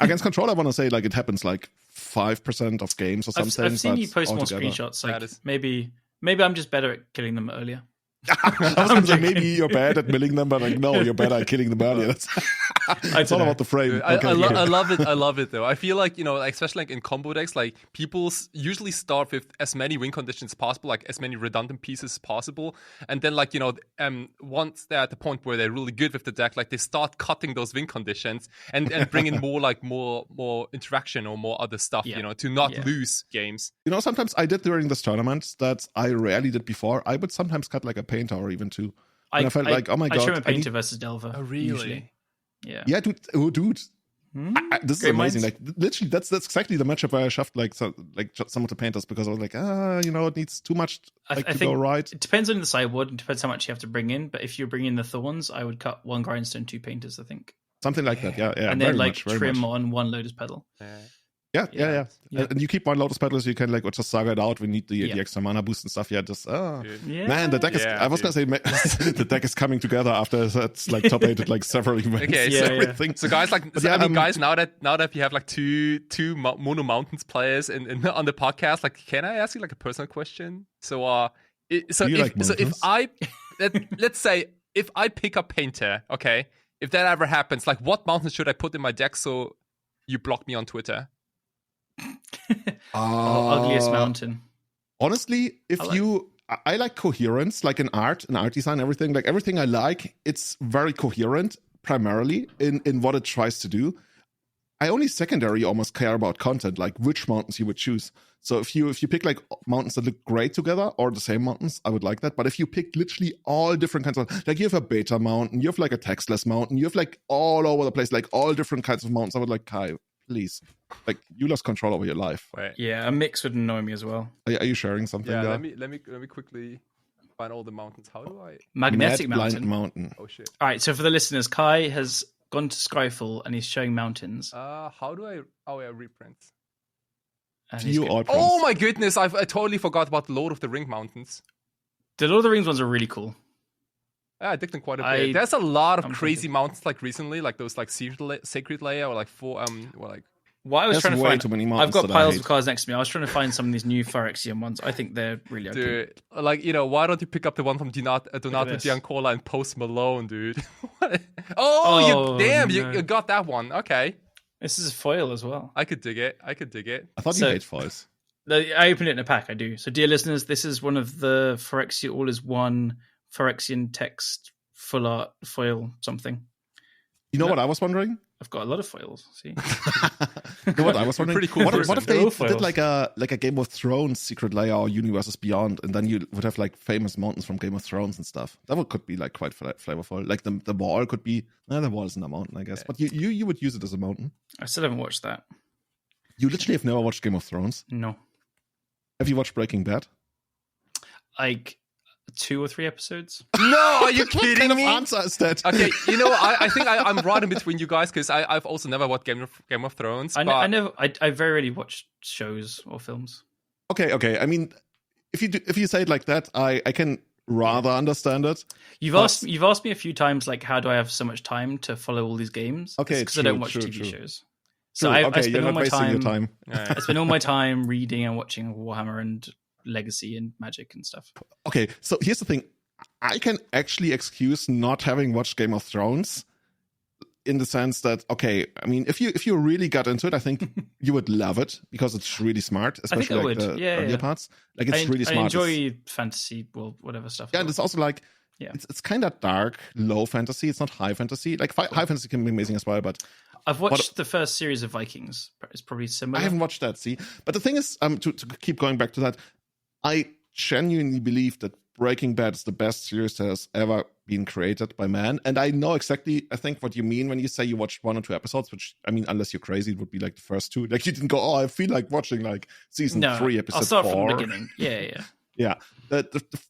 Against control, I want to say like it happens like 5% of games or something. I've seen you post more screenshots. Like maybe I'm just better at killing them earlier. I was going to say maybe you're bad at milling them, but like no, you're better at killing them earlier. It's all about the frame. I love it. I love it though. I feel like especially like in combo decks, like people usually start with as many win conditions as possible, like as many redundant pieces as possible, and then like once they're at the point where they're really good with the deck, like they start cutting those win conditions and bring in more interaction or more other stuff, to not lose games. Sometimes I did during this tournament that I rarely did before. I would sometimes cut like a painter or even two. I felt like, oh my god, I show a painter versus Delver. Oh, really? Usually. Yeah, dude. This is amazing. Like literally, that's exactly the matchup where I shoved some of the painters because I was like, it needs too much to go right. It depends on the sideboard and depends how much you have to bring in. But if you're bringing in the Thorns, I would cut one grindstone, 2 painters. I think something like that. Yeah. And then trim on 1 Lotus Petal. Yeah. And you keep 1 Lotus Petal so you can like just saga it out. We need the extra mana boost and stuff. Man, the deck is. I was gonna say the deck is coming together after it's like top 8 like several events. Okay, everything. So guys, guys, now that we have like two Mono Mountains players on the podcast, like, can I ask you like a personal question? So let's say if I pick up Painter, okay, if that ever happens, like, what mountains should I put in my deck so you block me on Twitter? Ugliest mountain. Honestly, I like coherence, like in art design, everything. Like everything I like, it's very coherent, primarily in what it tries to do. I only secondary almost care about content, like which mountains you would choose. So if you pick like mountains that look great together or the same mountains, I would like that. But if you pick literally all different kinds of, like you have a beta mountain, you have like a textless mountain, you have like all over the place, like all different kinds of mountains, I would like, Kai, please. Like, you lost control over your life. Right. Yeah, a mix would annoy me as well. Are you sharing something? Yeah, there? let me quickly find all the mountains. How do I? Magnetic mountain. Oh shit! All right, so for the listeners, Kai has gone to Skyfall and he's showing mountains. How do I? Oh, yeah, reprint. Oh my goodness! I totally forgot about the Lord of the Ring mountains. The Lord of the Rings ones are really cool. I dig them quite a bit. There's a lot of crazy mountains like recently, like those like Sacred Layer or like What I was trying to find, too many mountains. I've got piles of cards next to me. I was trying to find some of these new Phyrexian ones. I think they're really okay. Dude, like, why don't you pick up the one from Donato Giancola and Post Malone, dude? You got that one. Okay. This is a foil as well. I could dig it. I thought you hate foils. I opened it in a pack, I do. So, dear listeners, this is one of the Phyrexia All-is-One Phyrexian text full art foil something. You know what I was wondering? I've got a lot of foils, see? What I was wondering, Pretty cool what person. if they Roll did foils. like a Game of Thrones Secret Layer or Universes Beyond, and then you would have like famous mountains from Game of Thrones and stuff. Could be like quite flavorful. Like the wall could be, the wall isn't a mountain, I guess, but you would use it as a mountain. I still haven't watched that. You literally have never watched Game of Thrones. No. Have you watched Breaking Bad? Like 2 or 3 episodes. No, are you What kidding kind of me? answer is that? Okay, I think I'm right in between you guys because I've also never watched Game of Thrones. I but very rarely watch shows or films. Okay. I mean, if you say it like that, I can rather understand it. You've asked me a few times, like, how do I have so much time to follow all these games? Okay, because I don't watch true. TV shows. So True. I Okay, spend you're all not my wasting your time. time. I spend all my time reading and watching Warhammer and Legacy and Magic and stuff. Okay, so here's the thing. I can actually excuse not having watched Game of Thrones in the sense that, okay, I mean, if you really got into it, I think you would love it because it's really smart, especially like the earlier parts. Like it's really smart. I enjoy fantasy, whatever stuff. Yeah, and it's also like, it's kind of dark, low fantasy. It's not high fantasy. Like high fantasy can be amazing as well, but I've watched the first series of Vikings. It's probably similar. I haven't watched that, see? But the thing is, to keep going back to that, I genuinely believe that Breaking Bad is the best series that has ever been created by man. And I know exactly, I think, what you mean when you say you watched 1 or 2 episodes, which, I mean, unless you're crazy, it would be like the first 2. Like, you didn't go, I feel like watching like season 3, episode 4. I'll start from the beginning. Yeah. Yeah.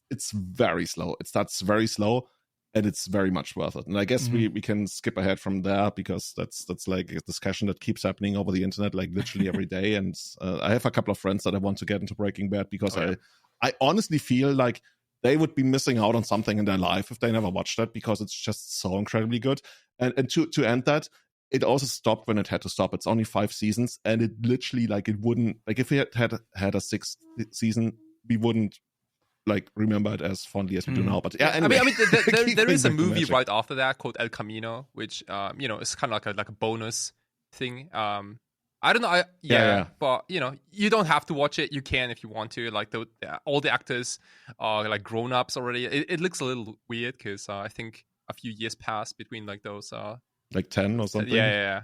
It's very slow. It starts very slow, and it's very much worth it. And I guess we can skip ahead from there because that's like a discussion that keeps happening over the internet, like literally every day. And I have a couple of friends that I want to get into Breaking Bad because I honestly feel like they would be missing out on something in their life if they never watched that because it's just so incredibly good. And to end that, it also stopped when it had to stop. It's only 5 seasons, and it literally, like, it wouldn't, like, if we had a 6th season, we wouldn't like remember it as fondly as we do now. But yeah, anyway. I mean, there is a movie right after that called El Camino, which is kind of like a bonus thing. I don't know. But you don't have to watch it. You can if you want to. Like all the actors are like grown ups already. It looks a little weird because I think a few years passed between like those. Like 10 or something. Yeah.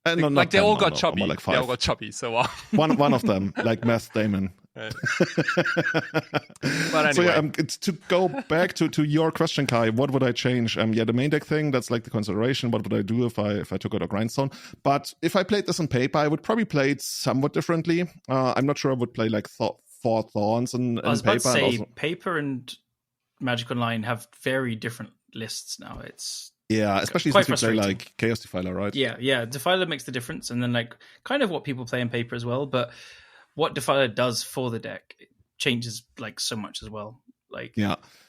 Like they all got chubby. Like 5. They all got chubby. So one of them, like Meth Damon. But anyway. So yeah, to go back to your question, Kai, what would I change? The main deck thing, that's like the consideration. What would I do if I took out a grindstone? But if I played this on paper, I would probably play it somewhat differently. I'm not sure I would play like 4 Thorns in paper. I was about to say, also... paper and Magic Online have very different lists now. It's especially since we play like Chaos Defiler, right? Yeah. Defiler makes the difference, and then like kind of what people play in paper as well. But what Defiler does for the deck changes like so much as well. Like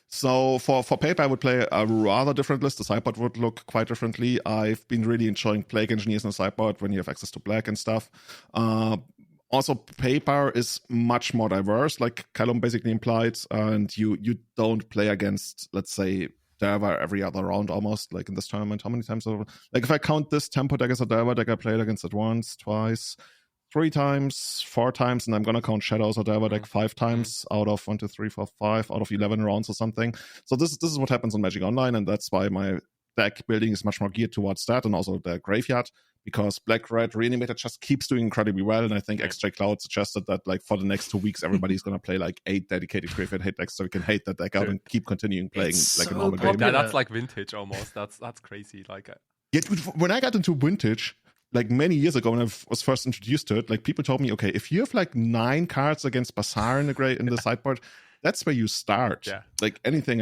So for paper, I would play a rather different list. The sideboard would look quite differently. I've been really enjoying Plague Engineers in the sideboard when you have access to black and stuff. Also, paper is much more diverse, like Callum basically implied, and you don't play against, let's say, Derva every other round almost, like in this tournament. How many times over? Like if I count this tempo deck as a Derva deck, I played against it once, twice, 3 times, 4 times, and I'm gonna count Shadows or Derva deck 5 times out of 1, 2, 3, 4, 5 out of 11 rounds or something. So this is what happens on Magic Online, and that's why my deck building is much more geared towards that, and also the graveyard, because Black-Red Reanimator just keeps doing incredibly well, and I think XJ Cloud suggested that like for the next 2 weeks everybody's gonna play like 8 dedicated graveyard hate decks, so we can hate that deck out and keep continuing playing like a normal game. Yeah, that's like vintage almost. That's crazy. Like when I got into vintage, like many years ago when I was first introduced to it, like people told me, okay, if you have like 9 cards against Bazaar in the sideboard, that's where you start. Yeah. Like anything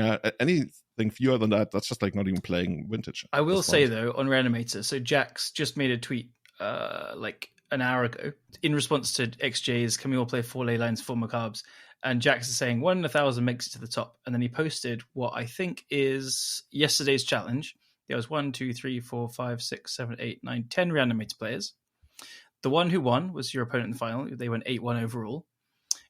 fewer than that, that's just like not even playing vintage. I will say though, on Reanimator, so Jax just made a tweet like an hour ago in response to XJ's "Can we all play 4 ley lines, 4 macabres?" And Jax is saying 1 in 1,000 makes it to the top, and then he posted what I think is yesterday's challenge. There was 1, 2, 3, 4, 5, 6, 7, 8, 9, 10 Reanimator players. The one who won was your opponent in the final. They went 8-1 overall.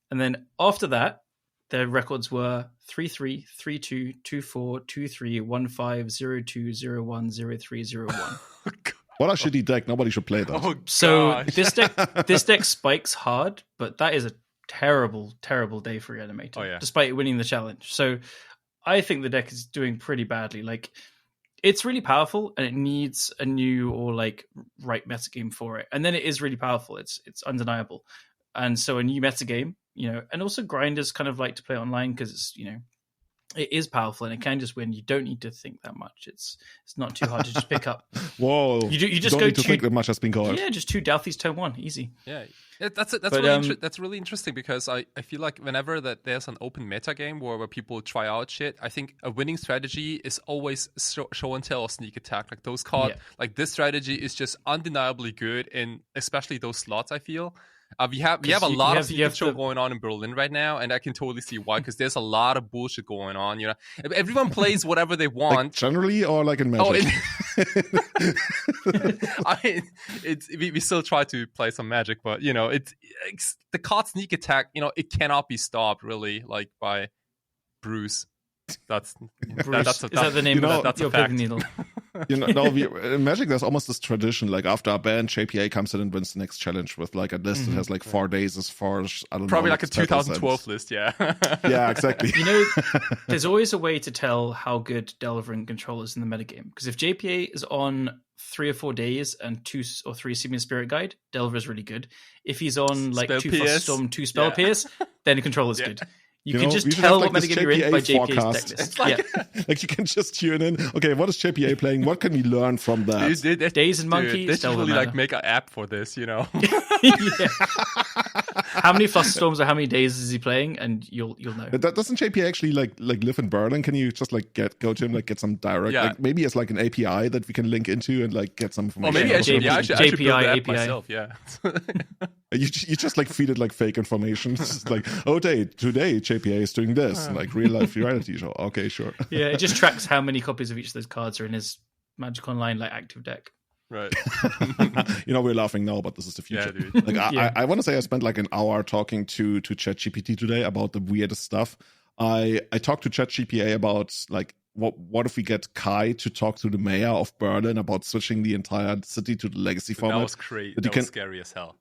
And then after that, their records were 3-3, 3-2, 2-4, 2-3, 1-5, 0-2, 0-1, 0-3, 0-1. What a shitty deck. Nobody should play that. Oh, so this deck spikes hard, but that is a terrible, terrible day for Reanimator, despite winning the challenge. So I think the deck is doing pretty badly. Like, it's really powerful, and it needs a new or like right metagame for it. And then it is really powerful. It's undeniable. And so a new metagame, and also grinders kind of like to play online because it's, it is powerful and it can just win. You don't need to think that much. It's not too hard to just pick up. Whoa! You just don't go need to think that much has been called. Yeah, just 2 Douthy's turn 1, easy. Yeah, that's really interesting because I feel like whenever that there's an open meta game where people try out shit, I think a winning strategy is always show and tell or sneak attack. Like those cards, like this strategy is just undeniably good in especially those slots. I feel. We have a lot of secret show going on in Berlin right now, and I can totally see why, because there's a lot of bullshit going on. Everyone plays whatever they want. Like generally, or like in Magic. I mean, we still try to play some Magic, but it's the card sneak attack. It cannot be stopped really, like by Bruce. That's Bruce. Is that the name of that's your pig needle? In Magic, there's almost this tradition. Like after a ban, JPA comes in and wins the next challenge with like a list that has like 4 days as far as I don't know. Probably like a 2012 list, yeah. Yeah, exactly. There's always a way to tell how good Delver and Control is in the metagame. Because if JPA is on 3 or 4 days and 2 or 3 Simian Spirit Guide, Delver is really good. If he's on like Spell 2 PS. Frost Storm, 2 Spell Pierce, then Control is good. You can just we should tell have, what like, metagame you're in by JPA's forecast. deck list. Like you can just tune in. Okay, what is JPA playing? What can we learn from that? Days and Monkeys. They should really like make an app for this, Yeah. How many Frost Storms or how many days is he playing? And you'll know. Doesn't JPA actually like live in Berlin? Can you just like go to him, like get some direct, like maybe it's like an API that we can link into and like get some information? Or maybe I should build the app API myself. Yeah. You just like feed it like fake information. It's just like, today JPA is doing this, like real life reality show. Okay, sure. Yeah, it just tracks how many copies of each of those cards are in his Magic Online like active deck. Right. We're laughing now, but this is the future. Yeah, dude. Like I want to say I spent like an hour talking to ChatGPT today about the weirdest stuff. I talked to ChatGPT about like what if we get Kai to talk to the mayor of Berlin about switching the entire city to the legacy format. That was crazy. That was scary as hell.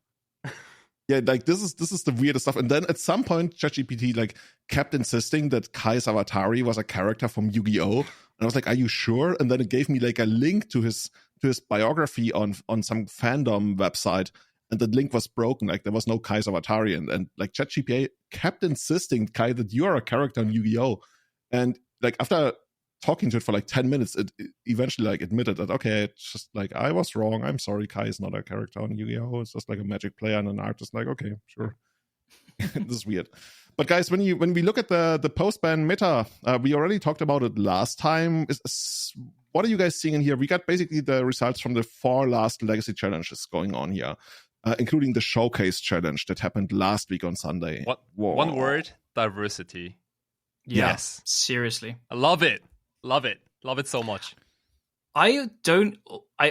Yeah, like this is the weirdest stuff. And then at some point, ChatGPT like kept insisting that Kai Savatari was a character from Yu-Gi-Oh! And I was like, "Are you sure?" And then it gave me like a link to his biography on some fandom website, and the link was broken. Like there was no Kai Savatari, and like ChatGPT kept insisting, Kai, that you are a character on Yu-Gi-Oh! And like after talking to it for like 10 minutes, it eventually like admitted that, okay, it's just like I was wrong. I'm sorry, Kai is not a character on Yu-Gi-Oh! It's just like a Magic player and an artist. Like, okay, sure. This is weird. But guys, when we look at the post-ban meta, we already talked about it last time. What are you guys seeing in here? We got basically the results from the 4 last legacy challenges going on here, including the showcase challenge that happened last week on Sunday. One word: diversity. Yes, seriously, I love it. Love it so much. I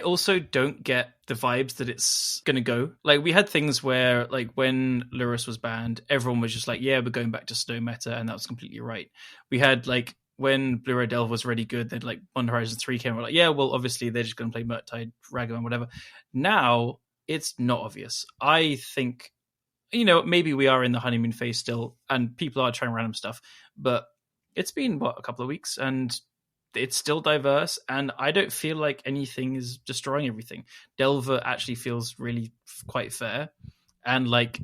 also don't get the vibes that it's gonna go. Like we had things where like when Lurrus was banned, everyone was just like, yeah, we're going back to snow meta, and that was completely right. We had like when Blue Ray Delve was really good, then like Bond Horizon 3 came, we're like, yeah, well obviously they're just gonna play Murktide, Ragavan, whatever. Now it's not obvious. I think maybe we are in the honeymoon phase still, and people are trying random stuff, but it's been a couple of weeks, and it's still diverse, and I don't feel like anything is destroying everything. Delver actually feels really quite fair and like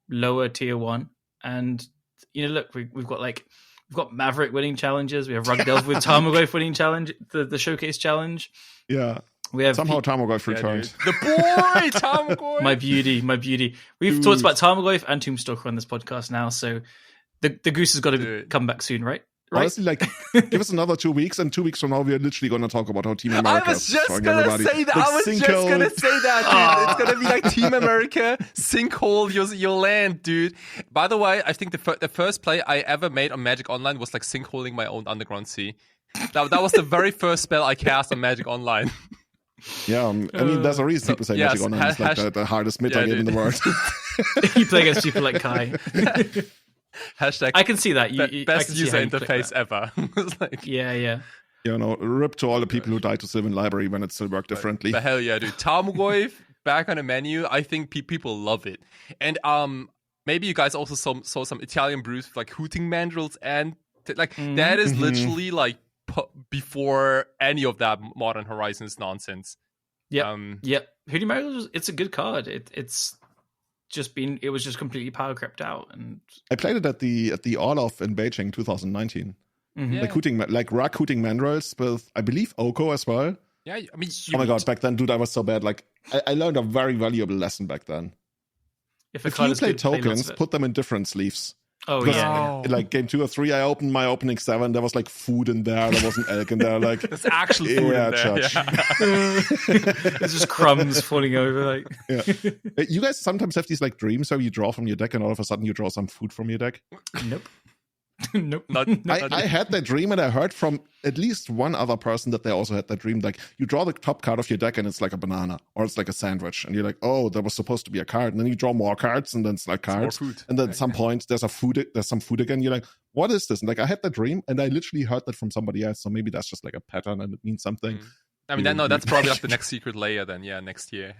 lower tier 1. And look, we've got Maverick winning challenges. We have Rug Delver with Tarmogoyf winning challenge, the showcase challenge. Yeah. We have somehow Tarmogoyf returned. The boy Tarmogoyf. My beauty. We've talked about Tarmogoyf and Tombstalker on this podcast now, so the goose has got to come back soon, right? Right? Honestly, like, give us another 2 weeks, and 2 weeks from now, we are literally going to talk about how Team America I was just going to say that. Like, dude. It's going to be like Team America, sinkhole your land, dude. By the way, I think the first play I ever made on Magic Online was like sinkholing my own Underground Sea. That was the very first spell I cast on Magic Online. Yeah, I mean, there's a reason people say Magic Online is like the hardest meta game in the world. You play against people like Kai. Hashtag I can see that. Best user interface ever. Like, yeah. Rip to all the people who died to Sylvan Library when it still worked differently. The hell yeah, dude. Tarmogoyf back on the menu. I think people love it. And maybe you guys also saw some Italian brews with like hooting mandrills, and that is literally like before any of that Modern Horizons nonsense. Yeah, Hoodie Marigold, it's a good card. It was just completely power crept out, and I played it at the Orlov in Beijing 2019. Mm-hmm. Rock hooting mandrels with, I believe, Oko as well. Yeah, I mean, oh my god, back then, dude, I was so bad. Like, I learned a very valuable lesson back then. If you play tokens, put them in different sleeves. Oh, because yeah. Like game 2 or 3, I opened my opening 7. There was like food in there. There was an egg in there. Like there's actually food in there. Judge. There's just crumbs falling over. Like, you guys sometimes have these like dreams where you draw from your deck and all of a sudden you draw some food from your deck. Nope. Nope. I had that dream, and I heard from at least one other person that they also had that dream. Like, you draw the top card of your deck and it's like a banana or it's like a sandwich, and you're like, oh, that was supposed to be a card, and then you draw more cards, and then it's like cards, and then at some point there's some food again. You're like, what is this? And like, I had that dream, and I literally heard that from somebody else, so maybe that's just like a pattern and it means something. I mean, that's probably like the next secret layer then, next year.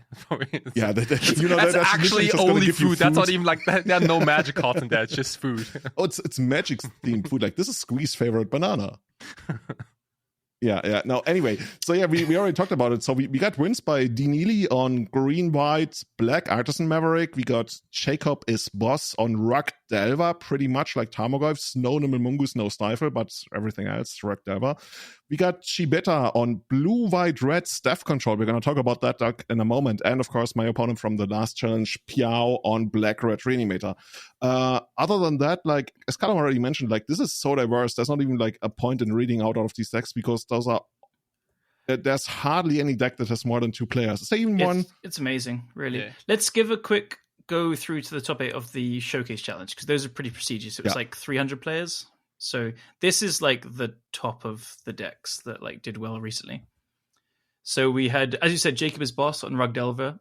Yeah, that's actually only food. That's not even like, there are no magic cards in there, it's just food. Oh, it's magic-themed food. Like, this is Squeeze's favorite banana. Yeah. No, anyway, so yeah, we already talked about it. So we got wins by D. Neely on Green, White, Black, Artisan Maverick. We got Jacob is Boss on Rug Delver, pretty much like Tarmogoyf, Snow Nimble Mungus, no Stifle, but everything else, Rug Delver. We got Chibeta on Blue, White, Red, Staff Control. We're going to talk about that in a moment. And of course, my opponent from the last challenge, Piao on Black, Red, Reanimator. Other than that, like, as Callum already mentioned, like, this is so diverse. There's not even like a point in reading out of these decks because there's hardly any deck that has more than 2 players. Say even one. It's amazing, really. Yeah. Let's give a quick go through to the top 8 of the Showcase Challenge, because those are pretty prestigious. It was like 300 players. So this is like the top of the decks that like did well recently. So we had, as you said, Jacob is Boss on Rug Delver.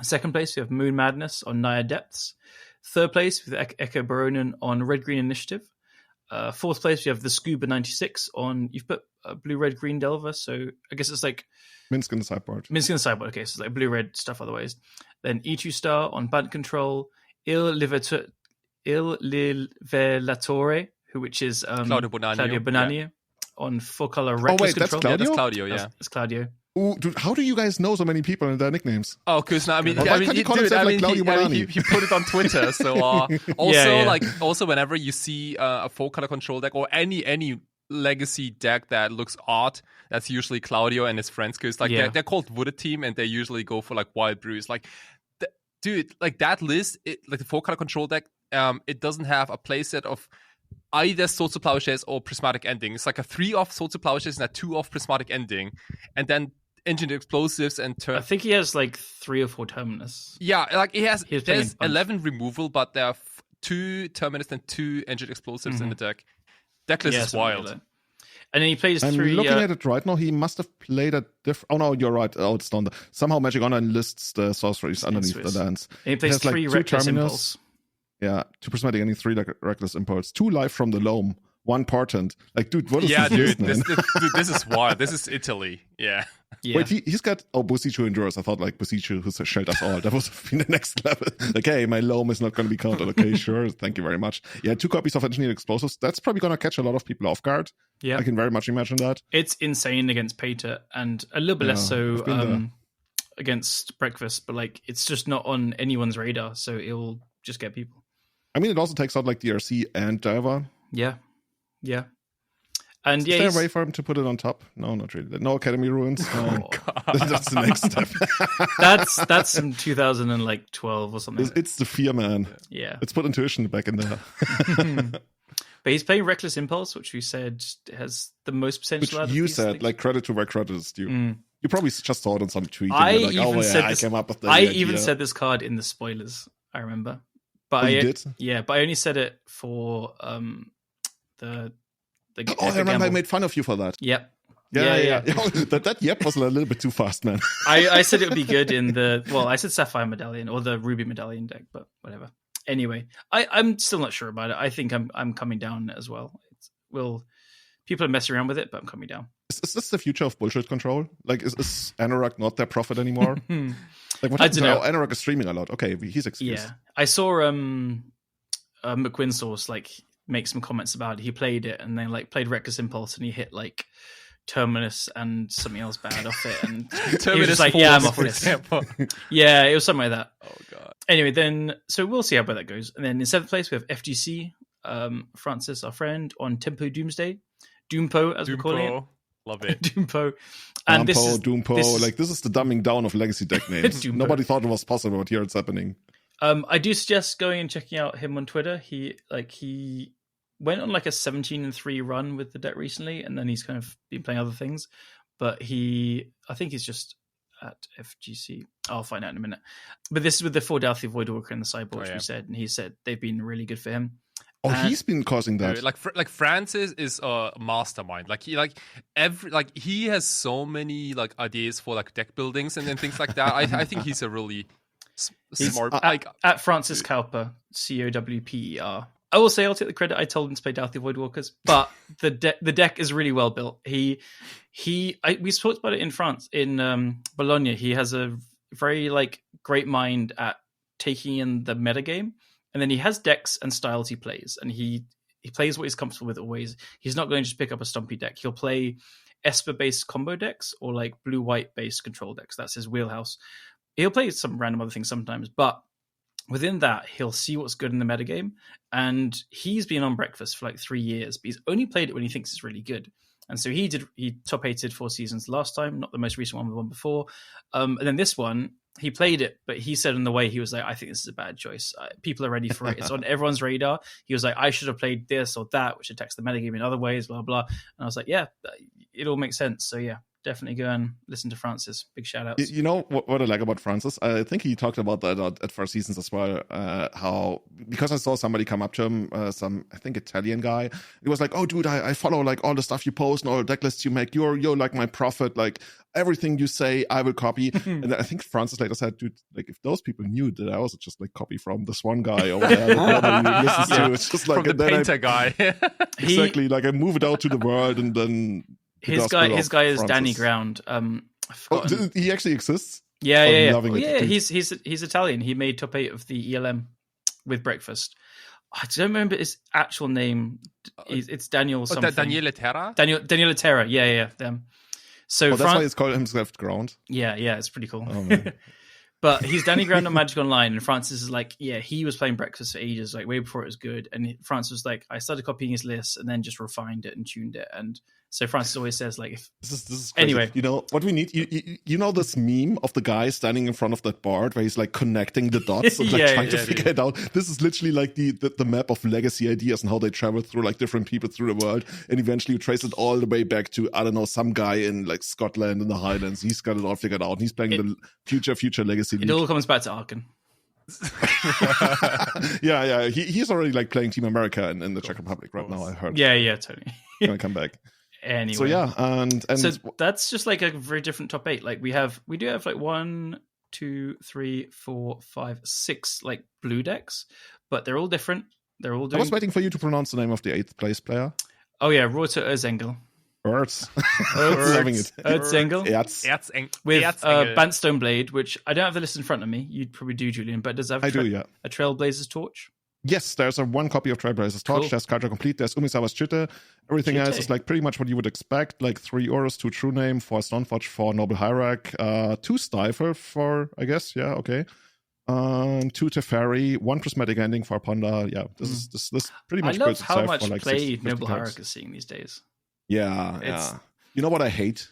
Second place, we have Moon Madness on Naya Depths. Third place, with Echo Baronin on Red Green Initiative. Fourth place, we have the Scuba 96 on, you've put Blue Red Green Delver, so I guess it's like Minsk in the sideboard. Okay, so it's like blue red stuff otherwise. Then E2 Star on Band Control. Il Livelatore, which is Claudio Bonanni on 4-color Reckless Control. That's Claudio, yeah. That's Claudio. Ooh, dude, how do you guys know so many people and their nicknames? Oh, because he put it on Twitter. So also whenever you see a 4-color control deck or any legacy deck that looks odd, that's usually Claudio and his friends, because like they're called Wooded Team and they usually go for like Wild Brews. Like, dude, like that list, like the 4-color control deck, it doesn't have a playset of either Swords to Plowshares or Prismatic Ending. It's like a 3-off Swords to Plowshares and a 2-off Prismatic Ending, and then Engineered Explosives and I think he has like 3 or 4 Terminus. Yeah, like there's 11 removal, but there are 2 Terminus and 2 Engineered Explosives in the deck. Decklist is wild. Like, and then he plays 3. I'm looking at it right now. He must have played a different. Oh no, you're right. Oh, it's down there. Somehow Magic Online lists the sorceries underneath the lands. And he plays 3 like Reckless Impulse. Yeah, 2 Prismatic Ending, 3 Reckless Impulse, 2 Life from the Loam, 1 Portent. Like, dude, what is this? Dude, this is wild. This is Italy. Yeah. Wait, he's got Bosichu Endurance. I thought like Bosichu who shelled us all. That was been the next level. Like, hey, my Loam is not going to be counted. Okay, sure. Thank you very much. Yeah, 2 copies of Engineered Explosives. That's probably going to catch a lot of people off guard. Yeah, I can very much imagine that. It's insane against Pater and a little bit less so against Breakfast, but like it's just not on anyone's radar, so it'll just get people. I mean, it also takes out like DRC and Java. Yeah. And is there a way for him to put it on top? No, not really. No Academy Ruins. No. That's the next step. that's in 2012 or something. It's the Fear Man. Yeah. Let's put Intuition back in there. But he's playing Reckless Impulse, which we said has the most potential. Which you said, things. Like, credit to where credit is due. You probably just saw it on some tweet. I came up with the idea. Said this card in the spoilers. I remember, but you did? Yeah, but I only said it for the. I remember I made fun of you for that. Yep. Yeah. that yep was a little bit too fast, man. I said it would be good in I said Sapphire Medallion or the Ruby Medallion deck, but whatever. Anyway, I'm still not sure about it. I think I'm coming down as well. People are messing around with it, but I'm coming down. Is this the future of bullshit control? Like, is Anorak not their prophet anymore? Like, what I don't know. Anorak is streaming a lot. Okay, he's excused. Yeah, I saw McQuinn source like make some comments about it. He played it and then like played Reckless Impulse and he hit like Terminus and something else bad off it, and he was just like, "Yeah, I'm off this." Yeah, it was something like that. Oh god. Anyway, then so we'll see how bad that goes. And then in 7th place we have FGC, Francis, our friend, on Tempo Doomsday, Doompo as we're calling it. Love it. Doompo. And Doompo. Like this is the dumbing down of legacy deck names. Nobody thought it was possible, but here it's happening. I do suggest going and checking out him on Twitter. He went on like a 17-3 run with the deck recently, and then he's kind of been playing other things. But I think he's just at FGC. I'll find out in a minute. But this is with the 4 Dalthy Voidwalker and the Cyborg, which we said, and he said they've been really good for him. Oh, he's been causing that. Like Francis is a mastermind. Like he has so many like ideas for like deck buildings and then things like that. I think he's a really smart. At Francis Cowper, COWPER. I will say I'll take the credit. I told him to play Dalthy Voidwalkers, but the deck is really well built. We talked about it in France in Bologna. He has a very like great mind at taking in the metagame. And then he has decks and styles he plays, and he plays what he's comfortable with always. He's not going to just pick up a stumpy deck. He'll play Esper-based combo decks or like blue-white-based control decks. That's his wheelhouse. He'll play some random other things sometimes, but within that, he'll see what's good in the metagame. And he's been on Breakfast for like 3 years, but he's only played it when he thinks it's really good. And so he top 8'd 4 seasons last time, not the most recent one, the one before. And then this one, he played it, but he said in the way, he was like, I think this is a bad choice. People are ready for it. It's on everyone's radar. He was like, I should have played this or that, which attacks the metagame in other ways, blah, blah. And I was like, yeah, it all makes sense. So yeah, definitely go and listen to Francis. Big shout outs. You know what I like about Francis? I think he talked about that at 4 seasons as well. How, because I saw somebody come up to him, some, I think, Italian guy. He was like, oh, dude, I follow like all the stuff you post and all the deck lists you make. You're like my prophet. Like everything you say, I will copy. And I think Francis later said, dude, like if those people knew that I also just like copy from this one guy over there that nobody listens to. It's just like from the painter guy. Exactly. Like I move it out to the world and then. His guy is Francis. Danny Ground. He actually exists. Yeah. He's Italian. He made top 8 of the ELM with Breakfast. I don't remember his actual name. It's Daniel something. Daniele Terra. Daniele Terra. Yeah. Them. So that's why he's called himself Ground. Yeah. It's pretty cool. Oh, man. But he's Danny Ground on Magic Online, and Francis is like, yeah, he was playing Breakfast for ages, like way before it was good. And Francis was like, I started copying his list and then just refined it and tuned it. And so Francis always says, like, if this is crazy. Anyway, you know what we need? You know this meme of the guy standing in front of that board where he's like connecting the dots and like trying to figure it out. This is literally like the map of legacy ideas and how they travel through like different people through the world, and eventually you trace it all the way back to, I don't know, some guy in like Scotland in the Highlands. He's got it all figured out. And he's playing the future legacy league. It all comes back to Arkan. yeah. He's already like playing Team America in the Czech Republic right now. I heard. Yeah, totally. Gonna come back. Anyway, so yeah, and so that's just like a very different top 8. Like we do have like 1, 2, 3, 4, 5, 6 like blue decks, but they're all different. They're all doing. I was waiting for you to pronounce the name of the 8th place player. Oh yeah, Roter Erzengel. Loving it. Erzengel. With Erzengel. Bantstone Blade, which I don't have the list in front of me. You'd probably do, Julian, but does it have a Trailblazer's Torch? Yes, there's one copy of Trailblazer's Torch. Cool. There's Kadra Complete. There's Umisawa's Chitte. Everything else is like pretty much what you would expect. Like 3 Auras, 2 True Name, 4 Stoneforge, 4 Noble Hierarch, 2 Stifle for, I guess, 2 Teferi, 1 Prismatic Ending for Ponder. Yeah, this is pretty much. I love how much for, like, play Noble Hierarch is seeing these days. Yeah. You know what I hate?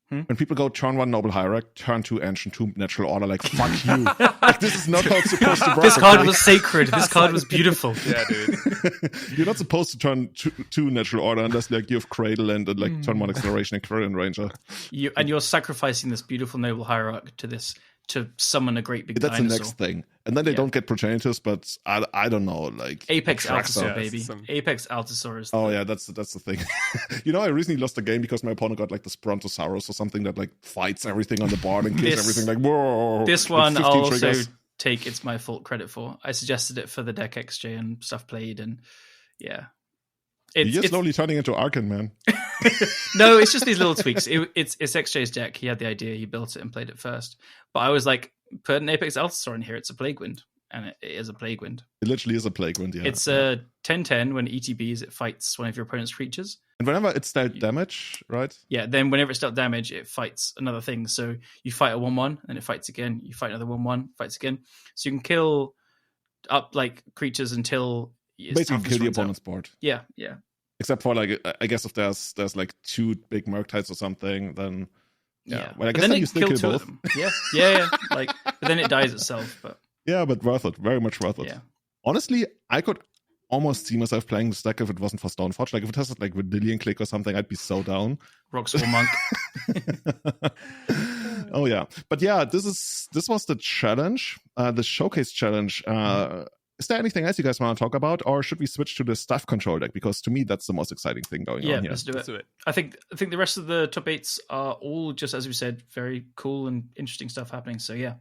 When people go turn 1 Noble Hierarch, turn 2 Ancient 2 Natural Order, like, fuck you. Like, this is not how it's supposed to work. This card was sacred. This card was beautiful. Yeah, dude. You're not supposed to turn 2 Natural Order unless like you have Cradle and like turn 1 Acceleration and Quirion Ranger. You're sacrificing this beautiful Noble Hierarch to summon a great big dinosaur. That's the next thing. And then they don't get Progenitors, but I don't know, like Apex Altasaur, baby. Apex Altasaur is that's the thing. You know, I recently lost a game because my opponent got like this Brontosaurus or something that like fights everything on the board and kills everything, like, whoa. This one I'll also take It's My Fault credit for. I suggested it for the deck XJ and stuff played, and yeah. You're slowly turning into Arkan, man. No, it's just these little tweaks. It's XJ's deck. He had the idea. He built it and played it first. But I was like, put an Apex Altasaur in here. It's a Plague Wind. and it is a Plague Wind. It literally is a Plague Wind, yeah. It's a 10/10 when it ETBs, it fights one of your opponent's creatures. And whenever it's dealt damage, right? Yeah, then whenever it's dealt damage, it fights another thing. So you fight a 1/1, and it fights again. You fight another 1/1, fights again. So you can kill up like creatures until basically kill the opponent's board. Yeah. Except for like, I guess if there's like 2 big Murktides or something, then well, I guess then you still kill both. Yeah. Like, but then it dies itself. But yeah, but worth it. Very much worth it. Yeah. Honestly, I could almost see myself playing this deck if it wasn't for Stoneforge. Like if it has like Vidillion Click or something, I'd be so down. Rockswall Monk. Oh yeah, but yeah, this was the challenge, the showcase challenge. Is there anything else you guys want to talk about, or should we switch to the staff control deck? Because to me, that's the most exciting thing going on here. Yeah, let's do it. I think the rest of the top 8s are all just, as we said, very cool and interesting stuff happening. So yeah,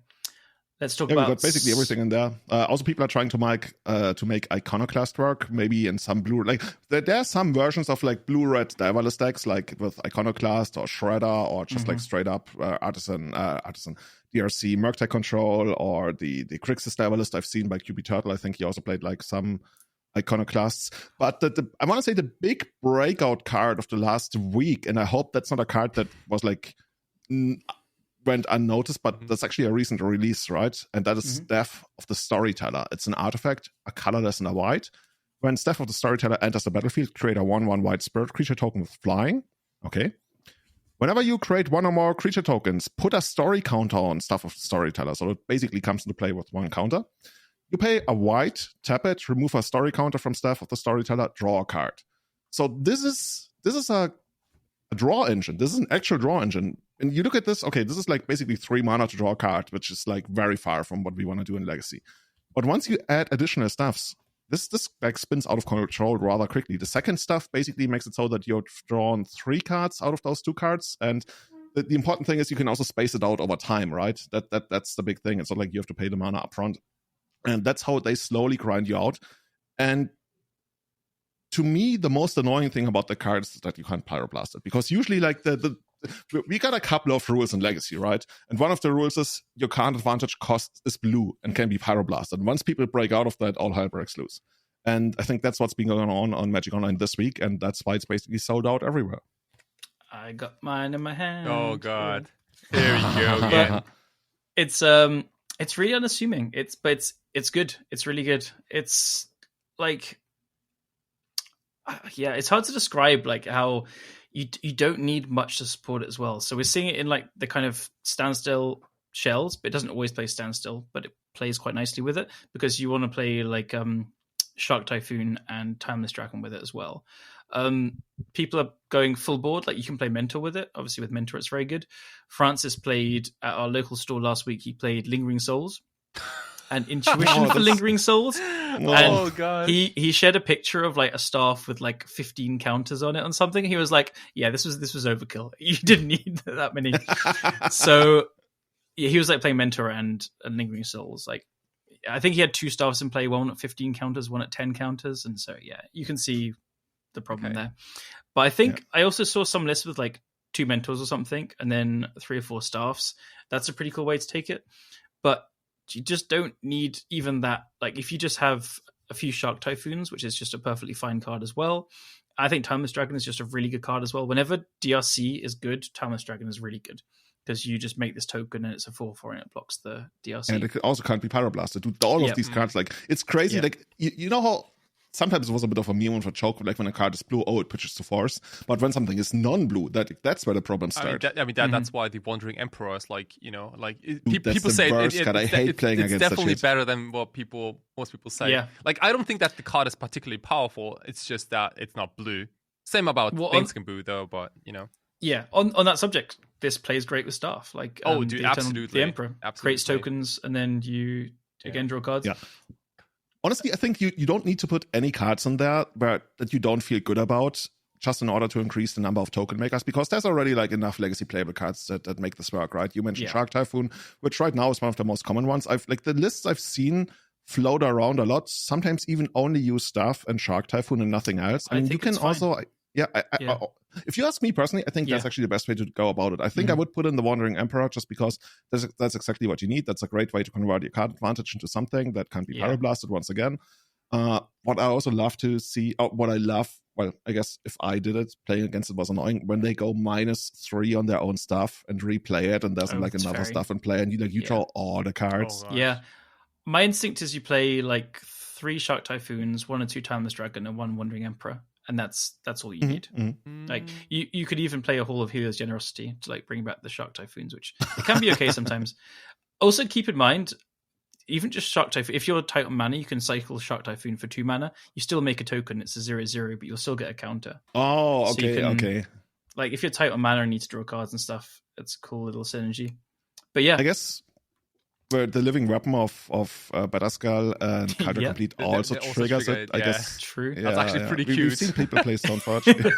let's talk about. We've got basically everything in there. Also, people are trying to make Iconoclast work, maybe in some blue. Like there are some versions of like blue-red diverless decks, like with Iconoclast or Shredder, or just like straight up Artisan DRC Murktide control, or the Grixis diverless I've seen by QB Turtle. I think he also played like some Iconoclasts. But I want to say the big breakout card of the last week, and I hope that's not a card that was like went unnoticed, but that's actually a recent release, right? And that is Death of the Storyteller. It's an artifact, a colorless and a white. When Death of the Storyteller enters the battlefield, create a 1/1 white spirit creature token with flying. Okay. Whenever you create 1 or more creature tokens, put a story counter on Death of the Storyteller. So it basically comes into play with 1 counter. You pay a white, tap it, remove a story counter from Death of the Storyteller, draw a card. So this is a draw engine. This is an actual draw engine. And you look at this, okay, this is like basically 3 mana to draw a card, which is like very far from what we want to do in Legacy. But once you add additional stuffs, this deck spins out of control rather quickly. The second stuff basically makes it so that you're drawn 3 cards out of those 2 cards. And the important thing is you can also space it out over time, right? That's the big thing. It's not like you have to pay the mana up front. And that's how they slowly grind you out. And to me, the most annoying thing about the card is that you can't pyroblast it. Because usually like we got a couple of rules in Legacy, right? And one of the rules is your card advantage cost is blue and can be pyroblasted. And once people break out of that, all hell breaks loose. And I think that's what's been going on Magic Online this week, and that's why it's basically sold out everywhere. I got mine in my hand. Oh god, there you go. Yeah. It's really unassuming. It's good. It's really good. It's like, yeah, it's hard to describe like how. You don't need much to support it as well. So we're seeing it in like the kind of standstill shells, but it doesn't always play standstill, but it plays quite nicely with it because you want to play like Shark Typhoon and Timeless Dragon with it as well. People are going full board, like you can play Mentor with it. Obviously with Mentor it's very good. Francis played at our local store last week, he played Lingering Souls and Intuition for Lingering Souls. Oh god! He shared a picture of like a staff with like 15 counters on it on something. He was like, "Yeah, this was overkill. You didn't need that many." So yeah, he was like playing Mentor and Lingering Souls. Like, I think he had 2 staffs in play, one at 15 counters, one at 10 counters, and so yeah, you can see the problem there. But I think I also saw some lists with like 2 Mentors or something, and then 3 or 4 staffs. That's a pretty cool way to take it, but you just don't need even that. Like if you just have a few Shark Typhoons, which is just a perfectly fine card as well. I think Timeless Dragon is just a really good card as well. Whenever DRC is good, Timeless Dragon is really good because you just make this token and it's a 4/4 and it blocks the DRC. And it also can't be pyroblasted. Dude, all of these cards, like it's crazy. Like you know how sometimes it was a bit of a meme for choke, like when a card is blue, it pitches to force. But when something is non-blue, that's where the problems start. That's why the Wandering Emperor is like, people that's say I hate playing against that shit. It's definitely better than what most people say. Yeah. Like, I don't think that the card is particularly powerful. It's just that it's not blue. Same about Boo though, but Yeah, on that subject, this plays great with staff. Like, dude, absolutely. The Emperor creates tokens, and then you again draw cards. Yeah. Honestly, I think you don't need to put any cards in there that you don't feel good about just in order to increase the number of token makers, because there's already like enough legacy playable cards that make this work, right? You mentioned Shark Typhoon, which right now is one of the most common ones. The lists I've seen float around a lot, sometimes even only use Staff and Shark Typhoon and nothing else. I mean, you can also... Yeah, if you ask me personally, I think that's actually the best way to go about it. I think I would put in the Wandering Emperor just because that's exactly what you need. That's a great way to convert your card advantage into something that can be pyroblasted once again. What I also love to see, what I love, well, I guess if I did it, playing against it was annoying, when they go -3 on their own stuff and replay it, and there's like another stuff in play, and you draw all the cards. My instinct is you play like 3 Shark Typhoons, 1 or 2 Timeless Dragon, and 1 Wandering Emperor. And that's all you need. Like you could even play a Hall of Helios Generosity to like bring back the Shark Typhoons, which it can be okay sometimes. Also, keep in mind, even just Shark Typhoon, if you're tight on mana, you can cycle Shark Typhoon for 2 mana. You still make a token; it's a 0/0, but you'll still get a counter. Oh, okay, okay. Like if you're tight on mana and need to draw cards and stuff, it's a cool little synergy. But yeah, I guess. Where the living weapon of Badascal and Kaiser Complete also triggers it, I guess. True. That's actually pretty cute. We've seen people play Stoneforge.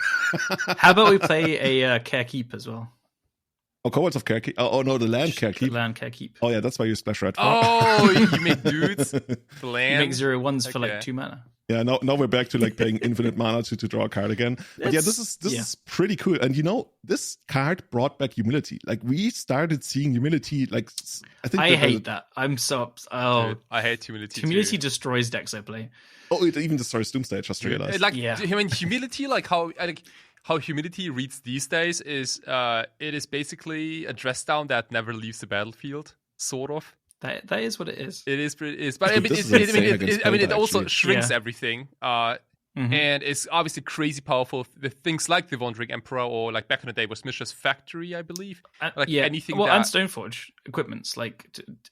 How about we play a Carekeep as well? Oh, Cohorts of Carekeep. Oh, no, the land Carekeep. The land Carekeep. Oh, yeah, that's why you splash red for. Oh, you make dudes. Land. You make 0/1s for like 2 mana. Yeah, now we're back to like paying infinite mana to draw a card again. But yeah, this is pretty cool. And this card brought back humility. Like we started seeing humility. Like I hate that. I'm so Dude, I hate humility. Humility destroys decks I play. Oh, it even destroys Doomsday. I just realized. I mean, humility, like how humility reads these days is it is basically a dress down that never leaves the battlefield, sort of. That is what it is. It is, but I mean, it also shrinks everything. And it's obviously crazy powerful with things like the Wandering Emperor, or like back in the day was Mishra's Factory, I believe. Anything. Well, and Stoneforge equipments,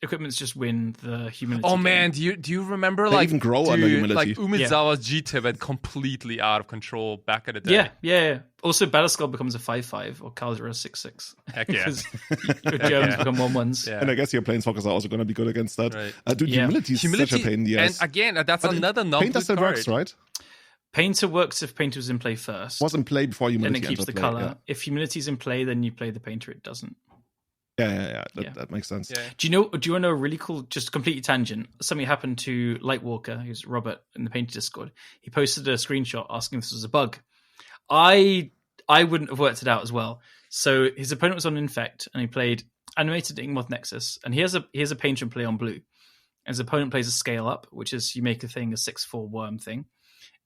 equipments just win the humility. Oh man, do you remember they even grow under humility? Like Umezawa's Jita went completely out of control back in the day. Yeah. Also, Battleskull becomes a 5/5 or Caldera 6/6. Heck yeah. Because Germans become 1/1s. Yeah. And I guess your Planeswalkers are also going to be good against that. Right. Humility is such a pain in the ass. And again, that's another non-good Painter still card. works, right? Painter works if Painter was in play first. Was in play before humility. Then it keeps the color. Yeah. If humility's in play, then you play the Painter. It doesn't. Yeah. That makes sense. Yeah. Do you want to know a really cool, just completely tangent? Something happened to Lightwalker, who's Robert in the Painter Discord. He posted a screenshot asking if this was a bug. I wouldn't have worked it out as well. So his opponent was on Infect, and he played Animated Inkmoth Nexus, and he has a Painter in play on blue. And his opponent plays a Scale Up, which is you make a 6/4 worm thing.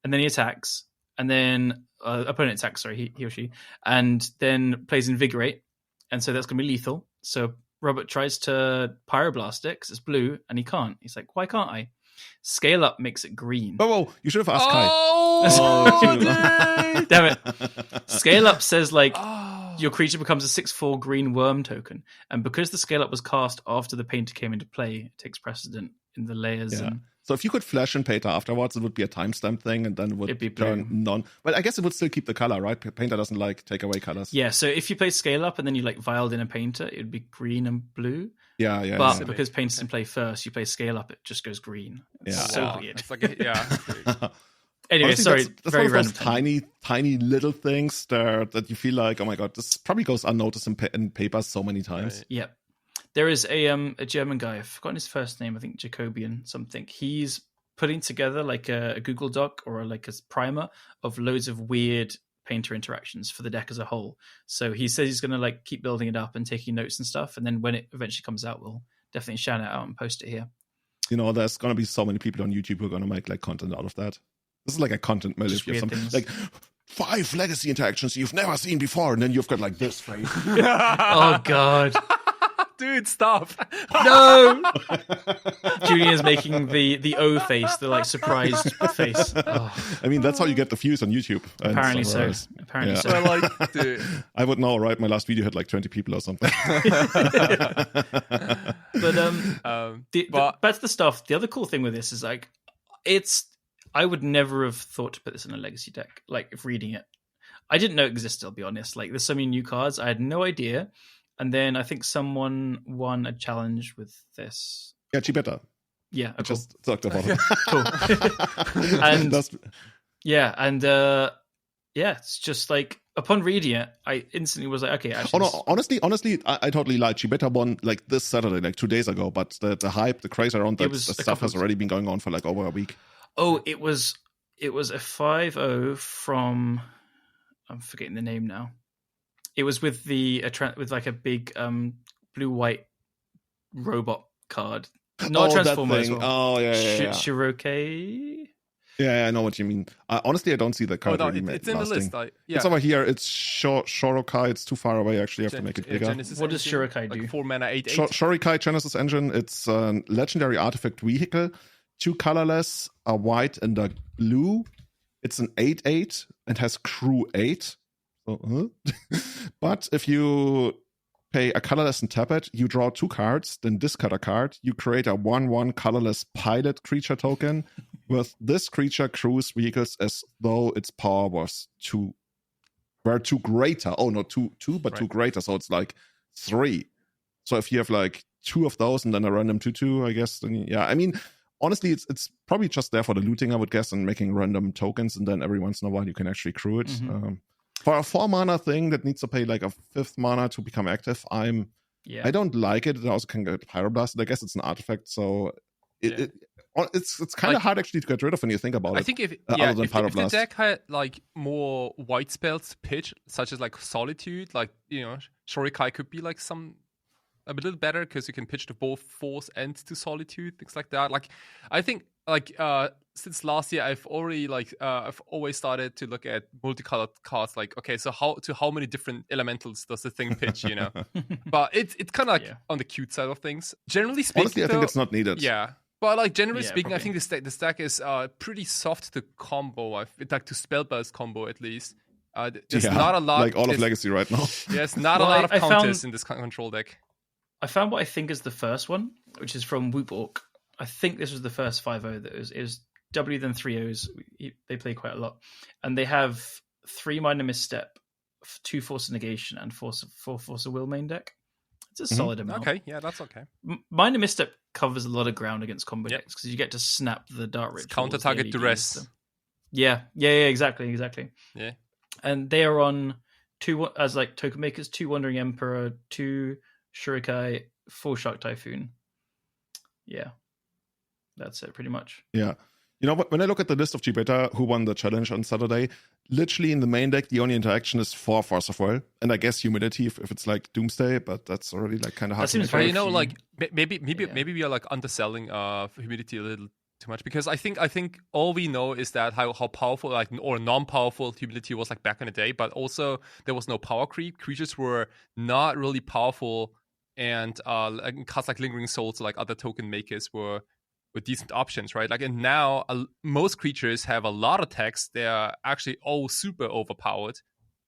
And then he attacks, and then opponent attacks, he or she, and then plays Invigorate, and so that's going to be lethal. So Robert tries to Pyroblast it because it's blue, and he can't. He's like, why can't I? Scale Up makes it green. Oh, you should have asked Kai. Oh, damn it. Scale Up says, your creature becomes a 6/4 green worm token, and because the Scale Up was cast after the Painter came into play, it takes precedent in the layers. Yeah. So if you could flash in Painter afterwards, it would be a timestamp thing, and then it would turn non. But I guess it would still keep the color, right? Painter doesn't take away colors. Yeah. So if you play Scale Up and then you vialed in a Painter, it would be green and blue. Yeah. But because Painter's in play first, you play Scale Up, it just goes green. It's so weird. It's Anyway, honestly, sorry. That's one of those tiny little things that you feel like, oh my god, this probably goes unnoticed in paper so many times. Right. Yeah. There is a German guy, I've forgotten his first name, I think Jacobian something. He's putting together a Google Doc or a primer of loads of weird Painter interactions for the deck as a whole. So he says he's going to keep building it up and taking notes and stuff. And then when it eventually comes out, we'll definitely shout it out and post it here. There's going to be so many people on YouTube who are going to make content out of that. This is like a content mill if you have something 5 legacy interactions you've never seen before, and then you've got this face. Oh god. Dude, stop. No. Julian's making the O face, the surprised face. Oh. I mean, that's how you get the views on YouTube. Apparently so. Dude. I would know, right? My last video had 20 people or something. But back to the stuff. The other cool thing with this is I would never have thought to put this in a legacy deck. If reading it, I didn't know it existed. I'll be honest. There's so many new cards, I had no idea. And then I think someone won a challenge with this. Yeah, Chibeta. Yeah, I just talked about it. Cool. It's just upon reading it, I instantly was like, okay, actually. Oh no, honestly, I totally lied. Chibeta won this Saturday, 2 days ago. But the hype, the craze around that stuff has already been going on for over a week. Oh, it was a 5-0 from I'm forgetting the name now. It was with with like a big blue-white robot card. Not a Transformer as well. Oh, yeah. Shiroke? Yeah, I know what you mean. Honestly, I don't see the card really it's in the list. It's over here. It's Shorokai. It's too far away, actually. You have to make it bigger. What does Shirokai do? 4 mana, 8/8. Shorikai Genesis Engine. It's a legendary artifact vehicle. 2 colorless, a white and a blue. It's an 8/8 and has crew 8. So, but if you pay a colorless and tap it, you draw 2 cards, then discard a card. You create a 1/1 colorless pilot creature token. With this creature crews vehicles as though its power was 2 greater. Oh, not 2, but 2 greater. So it's like 3. So if you have like 2 of those and then a random 2/2, I guess, then yeah. I mean, honestly, it's probably just there for the looting, I would guess, and making random tokens, and then every once in a while you can actually crew it. Mm-hmm. For a 4 mana thing that needs to pay like a 5th mana to become active, I don't like it. It also can get Pyroblasted. I guess it's an artifact, so it's kind of hard actually to get rid of when you think about it. I think if the deck had like more white spells to pitch, such as like Solitude, like Shorikai could be like a little better because you can pitch to both Force and to Solitude, things like that. Like I think since last year I've already I've always started to look at multicolored cards. Like, okay, so how many different elementals does the thing pitch? But it's kind of like on the cute side of things. Generally speaking, honestly, I think it's not needed. Yeah. But like generally speaking, probably. I think the stack is pretty soft to combo. Like to spellburst combo at least. There's not a lot like all of Legacy right now. There's not a lot of counters in this control deck. I found what I think is the first one, which is from Whoop Orc. I think this was the first 5/0 that it was W then 3/0s. They play quite a lot, and they have 3 minor misstep, 2 force of negation, and 4 force of will main deck. It's a solid amount. Okay, yeah, that's okay. Minor misstep covers a lot of ground against combo decks because you get to snap the Dark Rituals. Counter target duress. Yeah, exactly. Yeah, and they are on 2 as like token makers: 2 Wandering Emperor, 2 Shurikai, 4 Shark Typhoon. Yeah, that's it pretty much. Yeah. When I look at the list of G-Beta who won the challenge on Saturday, literally in the main deck, the only interaction is 4 Force of Will, and I guess Humidity if it's like Doomsday, but that's already like kind of hard. That seems very like maybe we are like underselling Humidity a little too much, because I think all we know is that how powerful or non-powerful Humidity was like back in the day, but also there was no power creep. Creatures were not really powerful, and cards like Lingering Souls or like other token makers were decent options, right? Like, and now most creatures have a lot of text. They are actually all super overpowered.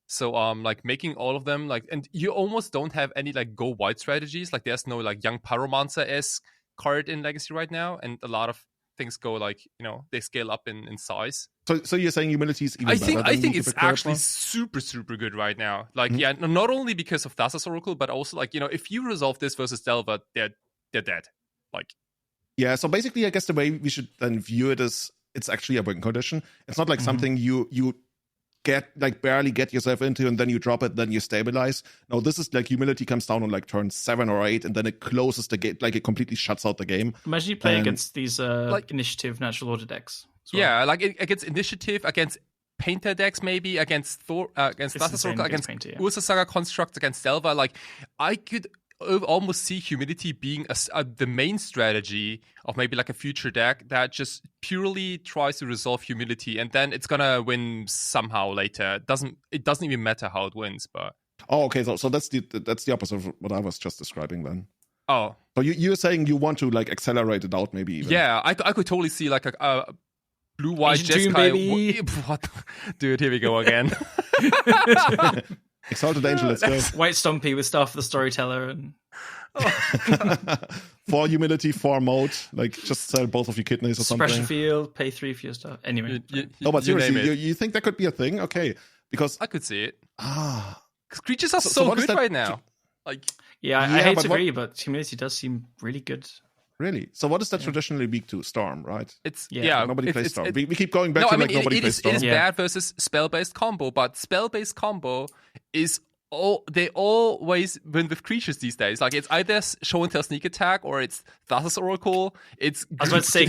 So like making all of them like, and you almost don't have any like go white strategies. Like there's no like Young Pyromancer-esque card in Legacy right now, and a lot of things go like they scale up in size. So you're saying Humidity is even better? I think it's actually super good right now. Like not only because of Thassa's Oracle, but also like if you resolve this versus Delver, they're dead. Like. Yeah, so basically, I guess the way we should then view it is it's actually a win condition. It's not like something you get like barely get yourself into and then you drop it, then you stabilize. No, this is like Humility comes down on like turn 7 or 8, and then it closes the game, like it completely shuts out the game. Imagine you play against these like initiative natural order decks. Well. Yeah, like against initiative, against Painter decks, maybe against against Thassa's Oracle, against Ursa Saga constructs, against Delver. Like I could almost see Humidity being the main strategy of maybe like a future deck that just purely tries to resolve Humidity, and then it's gonna win somehow later. It doesn't even matter how it wins, but okay, so that's the opposite of what I was just describing then. Oh, so you're saying you want to like accelerate it out, maybe even? Yeah, I could totally see like a blue-white Jeskai. What, dude? Here we go again. Exalted Angel, let's go. White Stompy with Staff of the Storyteller and 4 Humility, 4 mode. Like just sell both of your kidneys or something. Suppression Field, pay 3 for your stuff. Anyway. But seriously, you think that could be a thing? Okay, because I could see it. Because creatures are so good right now. Like, I hate to agree, but Humility does seem really good. Really? So what is that traditionally weak to? Storm, right? It's nobody plays Storm. We keep going back to nobody plays Storm. It is bad versus spell-based combo, but spell-based combo is they always win with creatures these days. Like it's either Show and Tell Sneak Attack or it's Thassa's Oracle. I was about to say,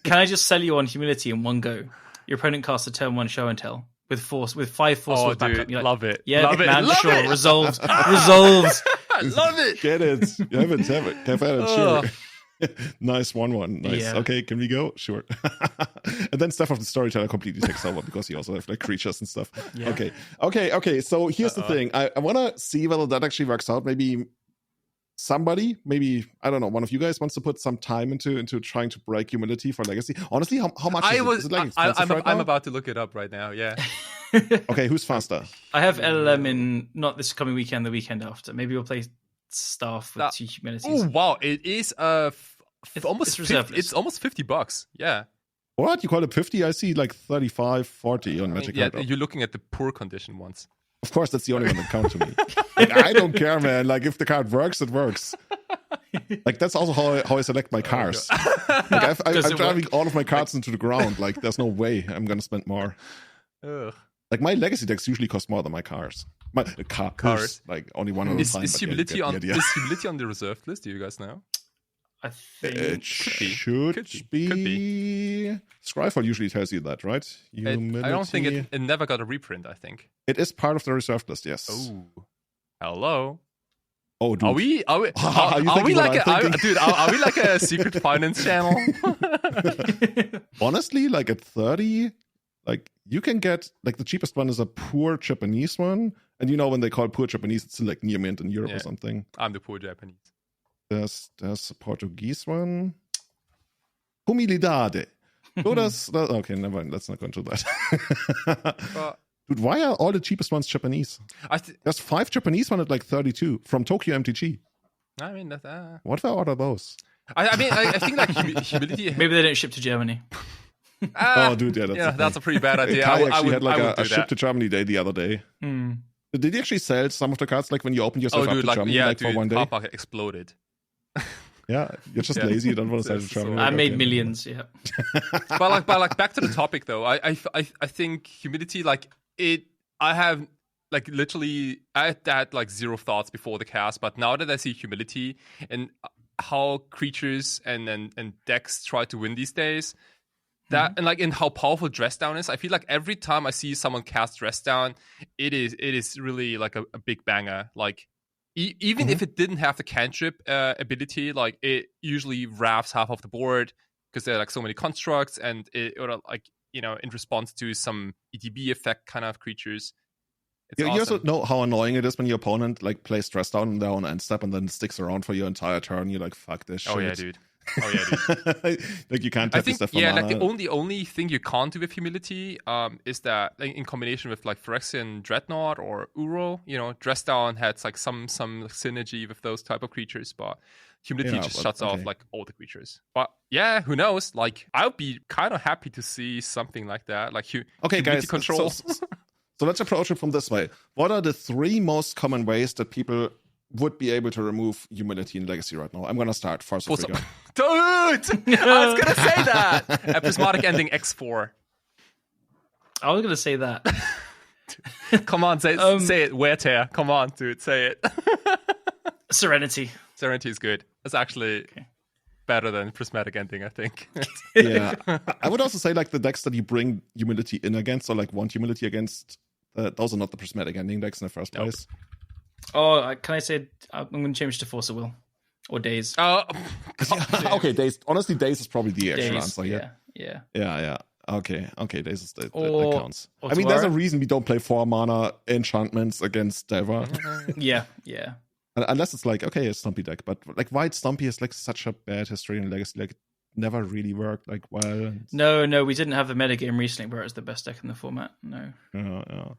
can I just sell you on Humility in one go? Your opponent casts a turn 1 Show and Tell with 5 force Oh, swords back dude, up. You're like, love it. Yeah, love big it. man, love sure. it. Resolves. I love it. Get it. You haven't it. Sure. Nice 1/1. Nice. Yeah. Okay, can we go? Sure. And then stuff of the storyteller completely takes over because he also have like creatures and stuff. Yeah. Okay. So here's the thing. I want to see whether that actually works out. Maybe somebody, I don't know, one of you guys wants to put some time into trying to break humility for legacy. Honestly, how much is it? Like expensive right I'm now? about to look it up right now. Yeah. Okay, who's faster? I have LLM in not this coming weekend, the weekend after. Maybe we'll play staff with 2 humilities. Oh wow, it is almost reserve 50, list. it's almost $50. Yeah. What? You call it 50? I see like 35, 40 on Magic Yeah, Card. you're looking at the poor condition ones. Of course, that's the only one that counts to me. Like, I don't care, man. Like, if the card works, it works. Like, that's also how I select my cars. Like, I'm driving all of my cards into the ground. Like, there's no way I'm going to spend more. Ugh. Like, my legacy decks usually cost more than my cars. My cars. Like, only one at a time. Is but humility you get the idea. is humility on the reserved list? Do you guys know? I think It should be. Scryfall usually tells you that, right? Humility. I don't think it never got a reprint, I think. It is part of the reserved list, yes. Oh. Hello. Oh, dude. Are we Are you are we thinking what like I'm thinking? dude, are we like a secret finance channel? Honestly, like at 30, like you can get, like the cheapest one is a poor Japanese one. And you know when they call poor Japanese, it's like near mint in Europe Yeah. or something. I'm the poor Japanese. There's a Portuguese one. Humildade. Okay, never mind. Let's not go into that. But Dude, why are all the cheapest ones Japanese? There's 5 Japanese ones at like 32 from Tokyo MTG. I mean, that's, What are those? I mean, I think like humility. maybe they don't ship to Germany. Oh, dude, yeah, That's a pretty bad idea. Kai I actually would had like do a ship that. to Germany day the other day. Hmm. Did he actually sell some of the cards like when you opened yourself Oh, up dude, to like Germany yeah, like dude, for one day? Papa exploded. Yeah, you're just Yeah. lazy. You don't want to sell to That's Germany. so- I Okay. made millions. Yeah. but like back to the topic though. I think humility, like it. I have like literally I had like 0 thoughts before the cast, but now that I see humility and how creatures and decks try to win these days, that and like in how powerful dress down is, I feel like every time I see someone cast dress down, it is really like a big banger. Like even if it didn't have the cantrip ability, like it usually wraps half of the board because there are like so many constructs, and it or like in response to some ETB effect kind of creatures. It's You also awesome. know how annoying it is when your opponent like plays stress down in their own end step and then sticks around for your entire turn. You're like, fuck this shit. Oh yeah, dude. Like you can't I tap this think stuff for like mana. the only thing you can't do with humility is that like, in combination with like Phyrexian Dreadnought or Uro, dress down had like some synergy with those type of creatures, but humility Yeah, just but- shuts off okay. like all the creatures. But yeah, who knows? Like I would be kind of happy to see something like that, like Okay, humility guys. control. So let's approach it from this way. What are the 3 most common ways that people would be able to remove humility in Legacy right now? I'm gonna start first. Dude, I was gonna say that. A prismatic ending X4. I was gonna say that. Come on, say it. Wear tear. Come on, dude, say it. Serenity. Serenity is good. It's actually better than prismatic ending, I think. Yeah, I would also say like the decks that you bring humility in against, or like want humility against, those are not the prismatic ending decks in the first Nope. place. Oh, can I say I'm going to change to Force of Will or Days? Okay, Days. Honestly, Days is probably the actual Days. answer here. Yeah. Yeah. Okay, Days is that Or- counts. or I mean, there's a Tuara. reason we don't play 4 mana enchantments against Delver. Yeah. Unless it's like, okay, a Stumpy deck. But like White Stumpy is like such a bad history in Legacy. Like, it never really worked like well. No, we didn't have the metagame recently where it's the best deck in the format. No. Yeah.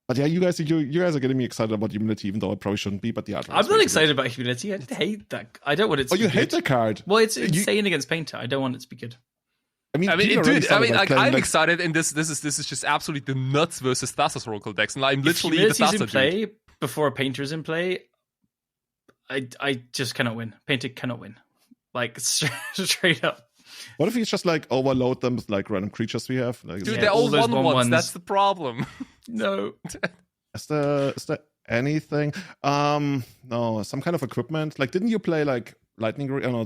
But yeah, you guys are getting me excited about humility, even though I probably shouldn't be. But the art. I'm not excited about humility. I hate that. I don't want it to Oh, be you good. hate the card? Well, it's insane against Painter. I don't want it to be good. I mean, Dude, like I'm excited, and this is just absolutely the nuts versus Thassa's Oracle decks, and I'm literally the If humility's Thassa in play dude. before a Painter's in play, I just cannot win. Painter cannot win. Like straight up. What if you just like overload them with like random creatures we have? Like, Dude, Yeah, they're all all those 1/1s. 1/1s. That's the problem. No. Is there anything? No, some kind of equipment. Like, didn't you play like Lightning? Oh no,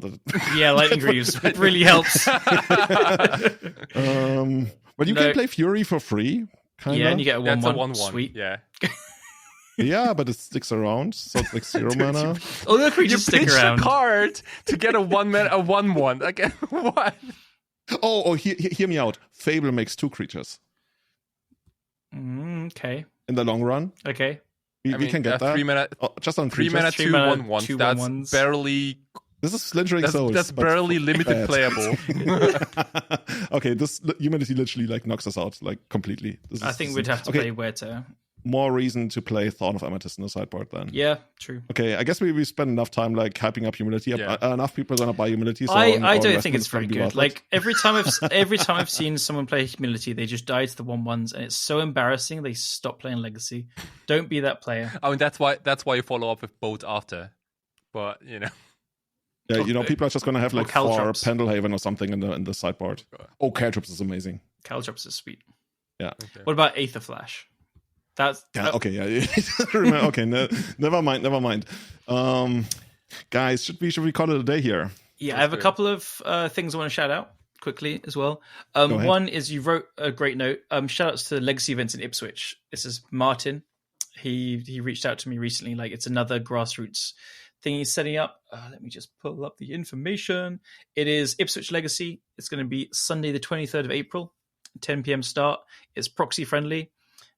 Yeah, Lightning Greaves really helps. But you No. can play Fury for free. kind of. Yeah, and you get a 1/1. That's a 1/1. Sweet. Yeah. Yeah, but it sticks around, so it's like 0 mana. All the You creatures stick pitched around. a card to get a 1/1. Again, what? Hear me out. Fable makes 2 creatures. Okay. In the long run, Okay. we can get that. 3 mana, Just on 3 creatures. mana, 3 2 mana, 1/1s. 2 That's 1/1s. barely. This is Splintering Souls. That's but barely limited bad. playable. Okay, this humidity literally like knocks us out like completely. I think we'd have to play Werto. More reason to play Thorn of Amethyst in the sideboard then. Yeah, true. Okay, I guess we spend enough time like hyping up humility. Yeah. Enough people are gonna buy humility. So I don't think it's very good. Like every time I've seen someone play humility, they just die to the 1/1s, and it's so embarrassing. They stop playing legacy. Don't be that player. I mean, that's why you follow up with both after. But Yeah, people are just gonna have like 4 Caltrops. Pendelhaven or something in the sideboard. Oh, Caltrops is amazing. Caltrops is sweet. Yeah. Okay. What about Aether Flash? That's Okay. Yeah. Okay. Never mind. Guys, should we call it a day here? Yeah, I have a couple of things I want to shout out quickly as well. ahead. One is you wrote a great note. Shout outs to the legacy events in Ipswich. This is Martin. He reached out to me recently. Like it's another grassroots thing he's setting up. Let me just pull up the information. It is Ipswich Legacy. It's going to be Sunday the 23rd of April, 10 p.m. start. It's proxy friendly.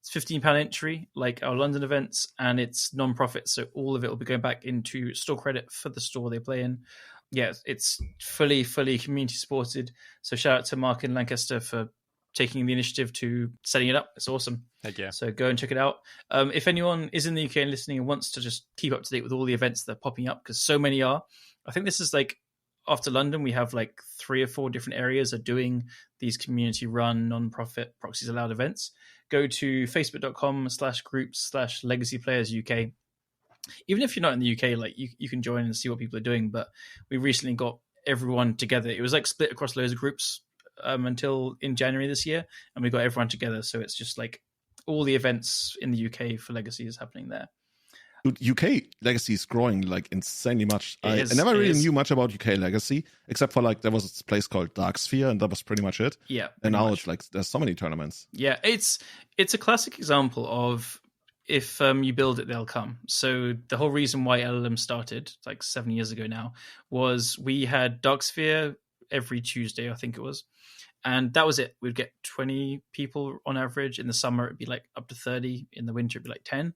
It's £15 entry, like our London events, and it's non-profit, so all of it will be going back into store credit for the store they play in. Yeah, it's fully community supported. So shout out to Mark in Lancaster for taking the initiative to setting it up. It's awesome. Heck yeah. So go and check it out. If anyone is in the UK and listening and wants to just keep up to date with all the events that are popping up, because so many are, I think this is like after London, we have like 3 or 4 different areas are doing these community run non-profit proxies allowed events. Go to facebook.com/groups/legacy players UK. Even if you're not in the UK, like you can join and see what people are doing. But we recently got everyone together. It was like split across loads of groups until in January this year, and we got everyone together. So it's just like all the events in the UK for Legacy is happening there. Dude, UK Legacy is growing like insanely much. I never It really is. knew much about UK Legacy, except for like there was this place called Dark Sphere, and that was pretty much it. Yeah, And pretty now much. it's like there's so many tournaments. Yeah, it's a classic example of if you build it, they'll come. So the whole reason why LLM started like 7 years ago now was we had Dark Sphere every Tuesday, I think it was. And that was it. We'd get 20 people on average. In the summer, it'd be like up to 30. In the winter, it'd be like 10.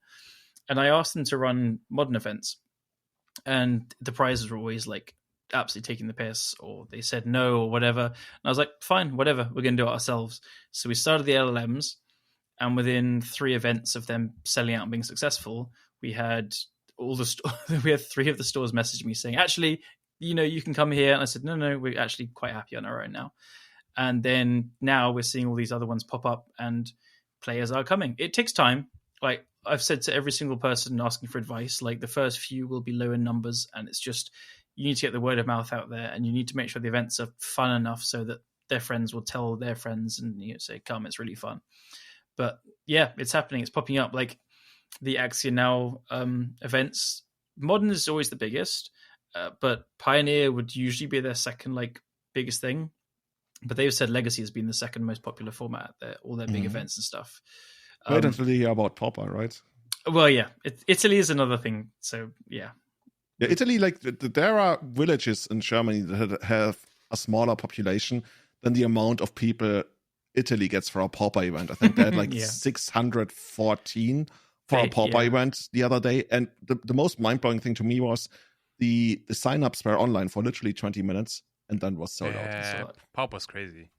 And I asked them to run modern events. And the prizes were always like absolutely taking the piss, or they said no, or whatever. And I was like, fine, whatever. We're going to do it ourselves. So we started the LLMs. And within 3 events of them selling out and being successful, we had we had 3 of the stores message me saying, actually, you can come here. And I said, no, we're actually quite happy on our own now. And then now we're seeing all these other ones pop up and players are coming. It takes time. Like I've said to every single person asking for advice, like the first few will be low in numbers, and it's just you need to get the word of mouth out there, and you need to make sure the events are fun enough so that their friends will tell their friends and say, come, it's really fun. But yeah, it's happening. It's popping up. Like the Axia Now events. Modern is always the biggest, but Pioneer would usually be their second like biggest thing. But they've said Legacy has been the second most popular format. All their big events and stuff. Wait until you hear about Pauper, right? Well, yeah, Italy is another thing. So yeah, Italy, like there are villages in Germany that have a smaller population than the amount of people Italy gets for a Pauper event. I think they had like 614 for a Pauper event the other day. And the most mind-blowing thing to me was the sign-ups were online for literally 20 minutes and then was sold out. Pauper's crazy.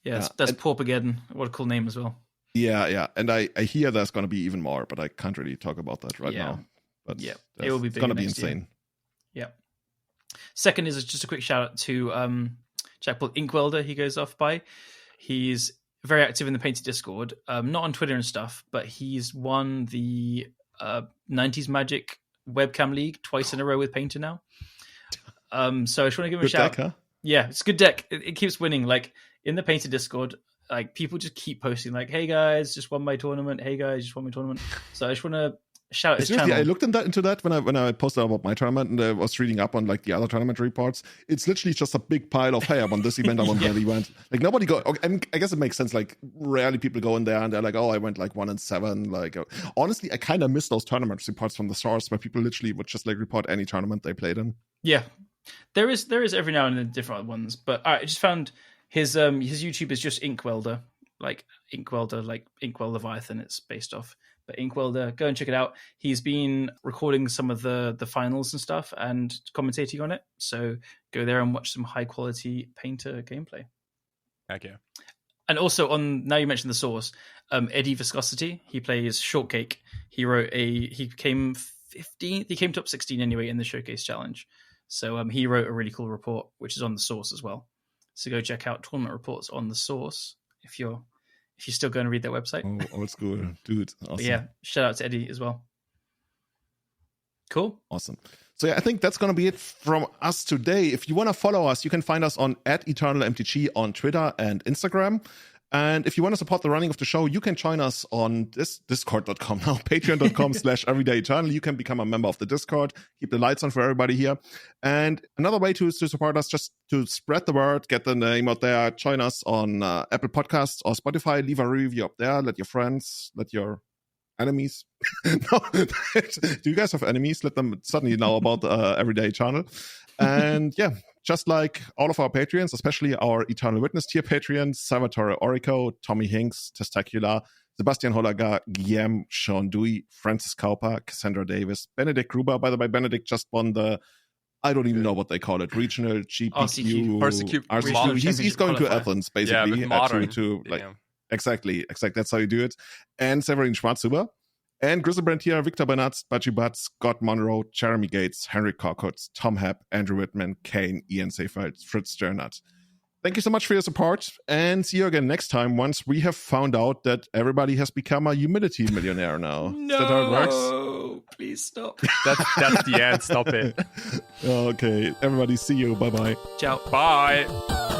Yeah, that's Paupergeddon. What a cool name as well. Yeah. And I hear there's going to be even more, but I can't really talk about that right now. But yeah, it will be big. It's going to be insane. Yeah. Second is just a quick shout out to chap called Inkwelder. He goes off by. He's very active in the Painted Discord, not on Twitter and stuff, but he's won the 90s Magic webcam league twice in a row with Painter now. So I just want to give him a shout. Deck, huh? Yeah, it's a good deck. It keeps winning. Like in the Painted Discord, like people just keep posting like, "Hey guys, just won my tournament. Hey guys, just won my tournament." So I just want to Shout out his Seriously, channel. I looked into that when I posted about my tournament, and I was reading up on like the other tournament reports. It's literally just a big pile of, hey, I won this event, I won that event. Like nobody go. Okay, I mean, I guess it makes sense. Like rarely people go in there and they're like, oh, I went like 1-7. Like honestly, I kind of miss those tournament reports from the source where people literally would just like report any tournament they played in. Yeah, there is every now and then different ones, but I just found his YouTube is just Inkwelder, like Inkwell Leviathan. It's based off. But Inkwelder, go and check it out. He's been recording some of the finals and stuff and commentating on it. So go there and watch some high quality Painter gameplay. Heck yeah. And also now you mentioned the source, Eddie Viscosity. He plays Shortcake. He came 15th. He came top 16 anyway in the Showcase Challenge. So he wrote a really cool report, which is on the source as well. So go check out tournament reports on the source if you're still going to read their website. Oh, old school, dude. Awesome. But yeah, shout out to Eddie as well. Cool. Awesome. So yeah, I think that's going to be it from us today. If you want to follow us, you can find us on @EternalMTG on Twitter and Instagram. And if you want to support the running of the show, you can join us on discord.com now, patreon.com/everydayeternal. You can become a member of the Discord, keep the lights on for everybody here. And another way to support us, just to spread the word, get the name out there, join us on Apple Podcasts or Spotify, leave a review up there, let your friends, let your enemies. No, do you guys have enemies? Let them suddenly know about Everyday Channel. And yeah, just like all of our Patreons, especially our Eternal Witness tier Patreons, Salvatore Orico, Tommy Hinks, Testacular, Sebastian Holaga, Guillaume, Sean Dewey, Francis Cowper, Cassandra Davis, Benedict Gruber. By the way, Benedict just won the, I don't even know what they call it, regional GPQ. RCQ. He's going to Athens, basically. Yeah, Exactly. That's how you do it. And Severin Schwarzhuber. And Grizzlebrand here, Victor Bernatz, Budgie Butt, Scott Monroe, Jeremy Gates, Henry Corkutz, Tom Happ, Andrew Whitman, Kane, Ian Seifeld, Fritz Sternert. Thank you so much for your support, and see you again next time once we have found out that everybody has become a humility millionaire now. No, is that how it works? Please stop. That's the end. Stop it. Okay, everybody, see you. Bye-bye. Ciao. Bye.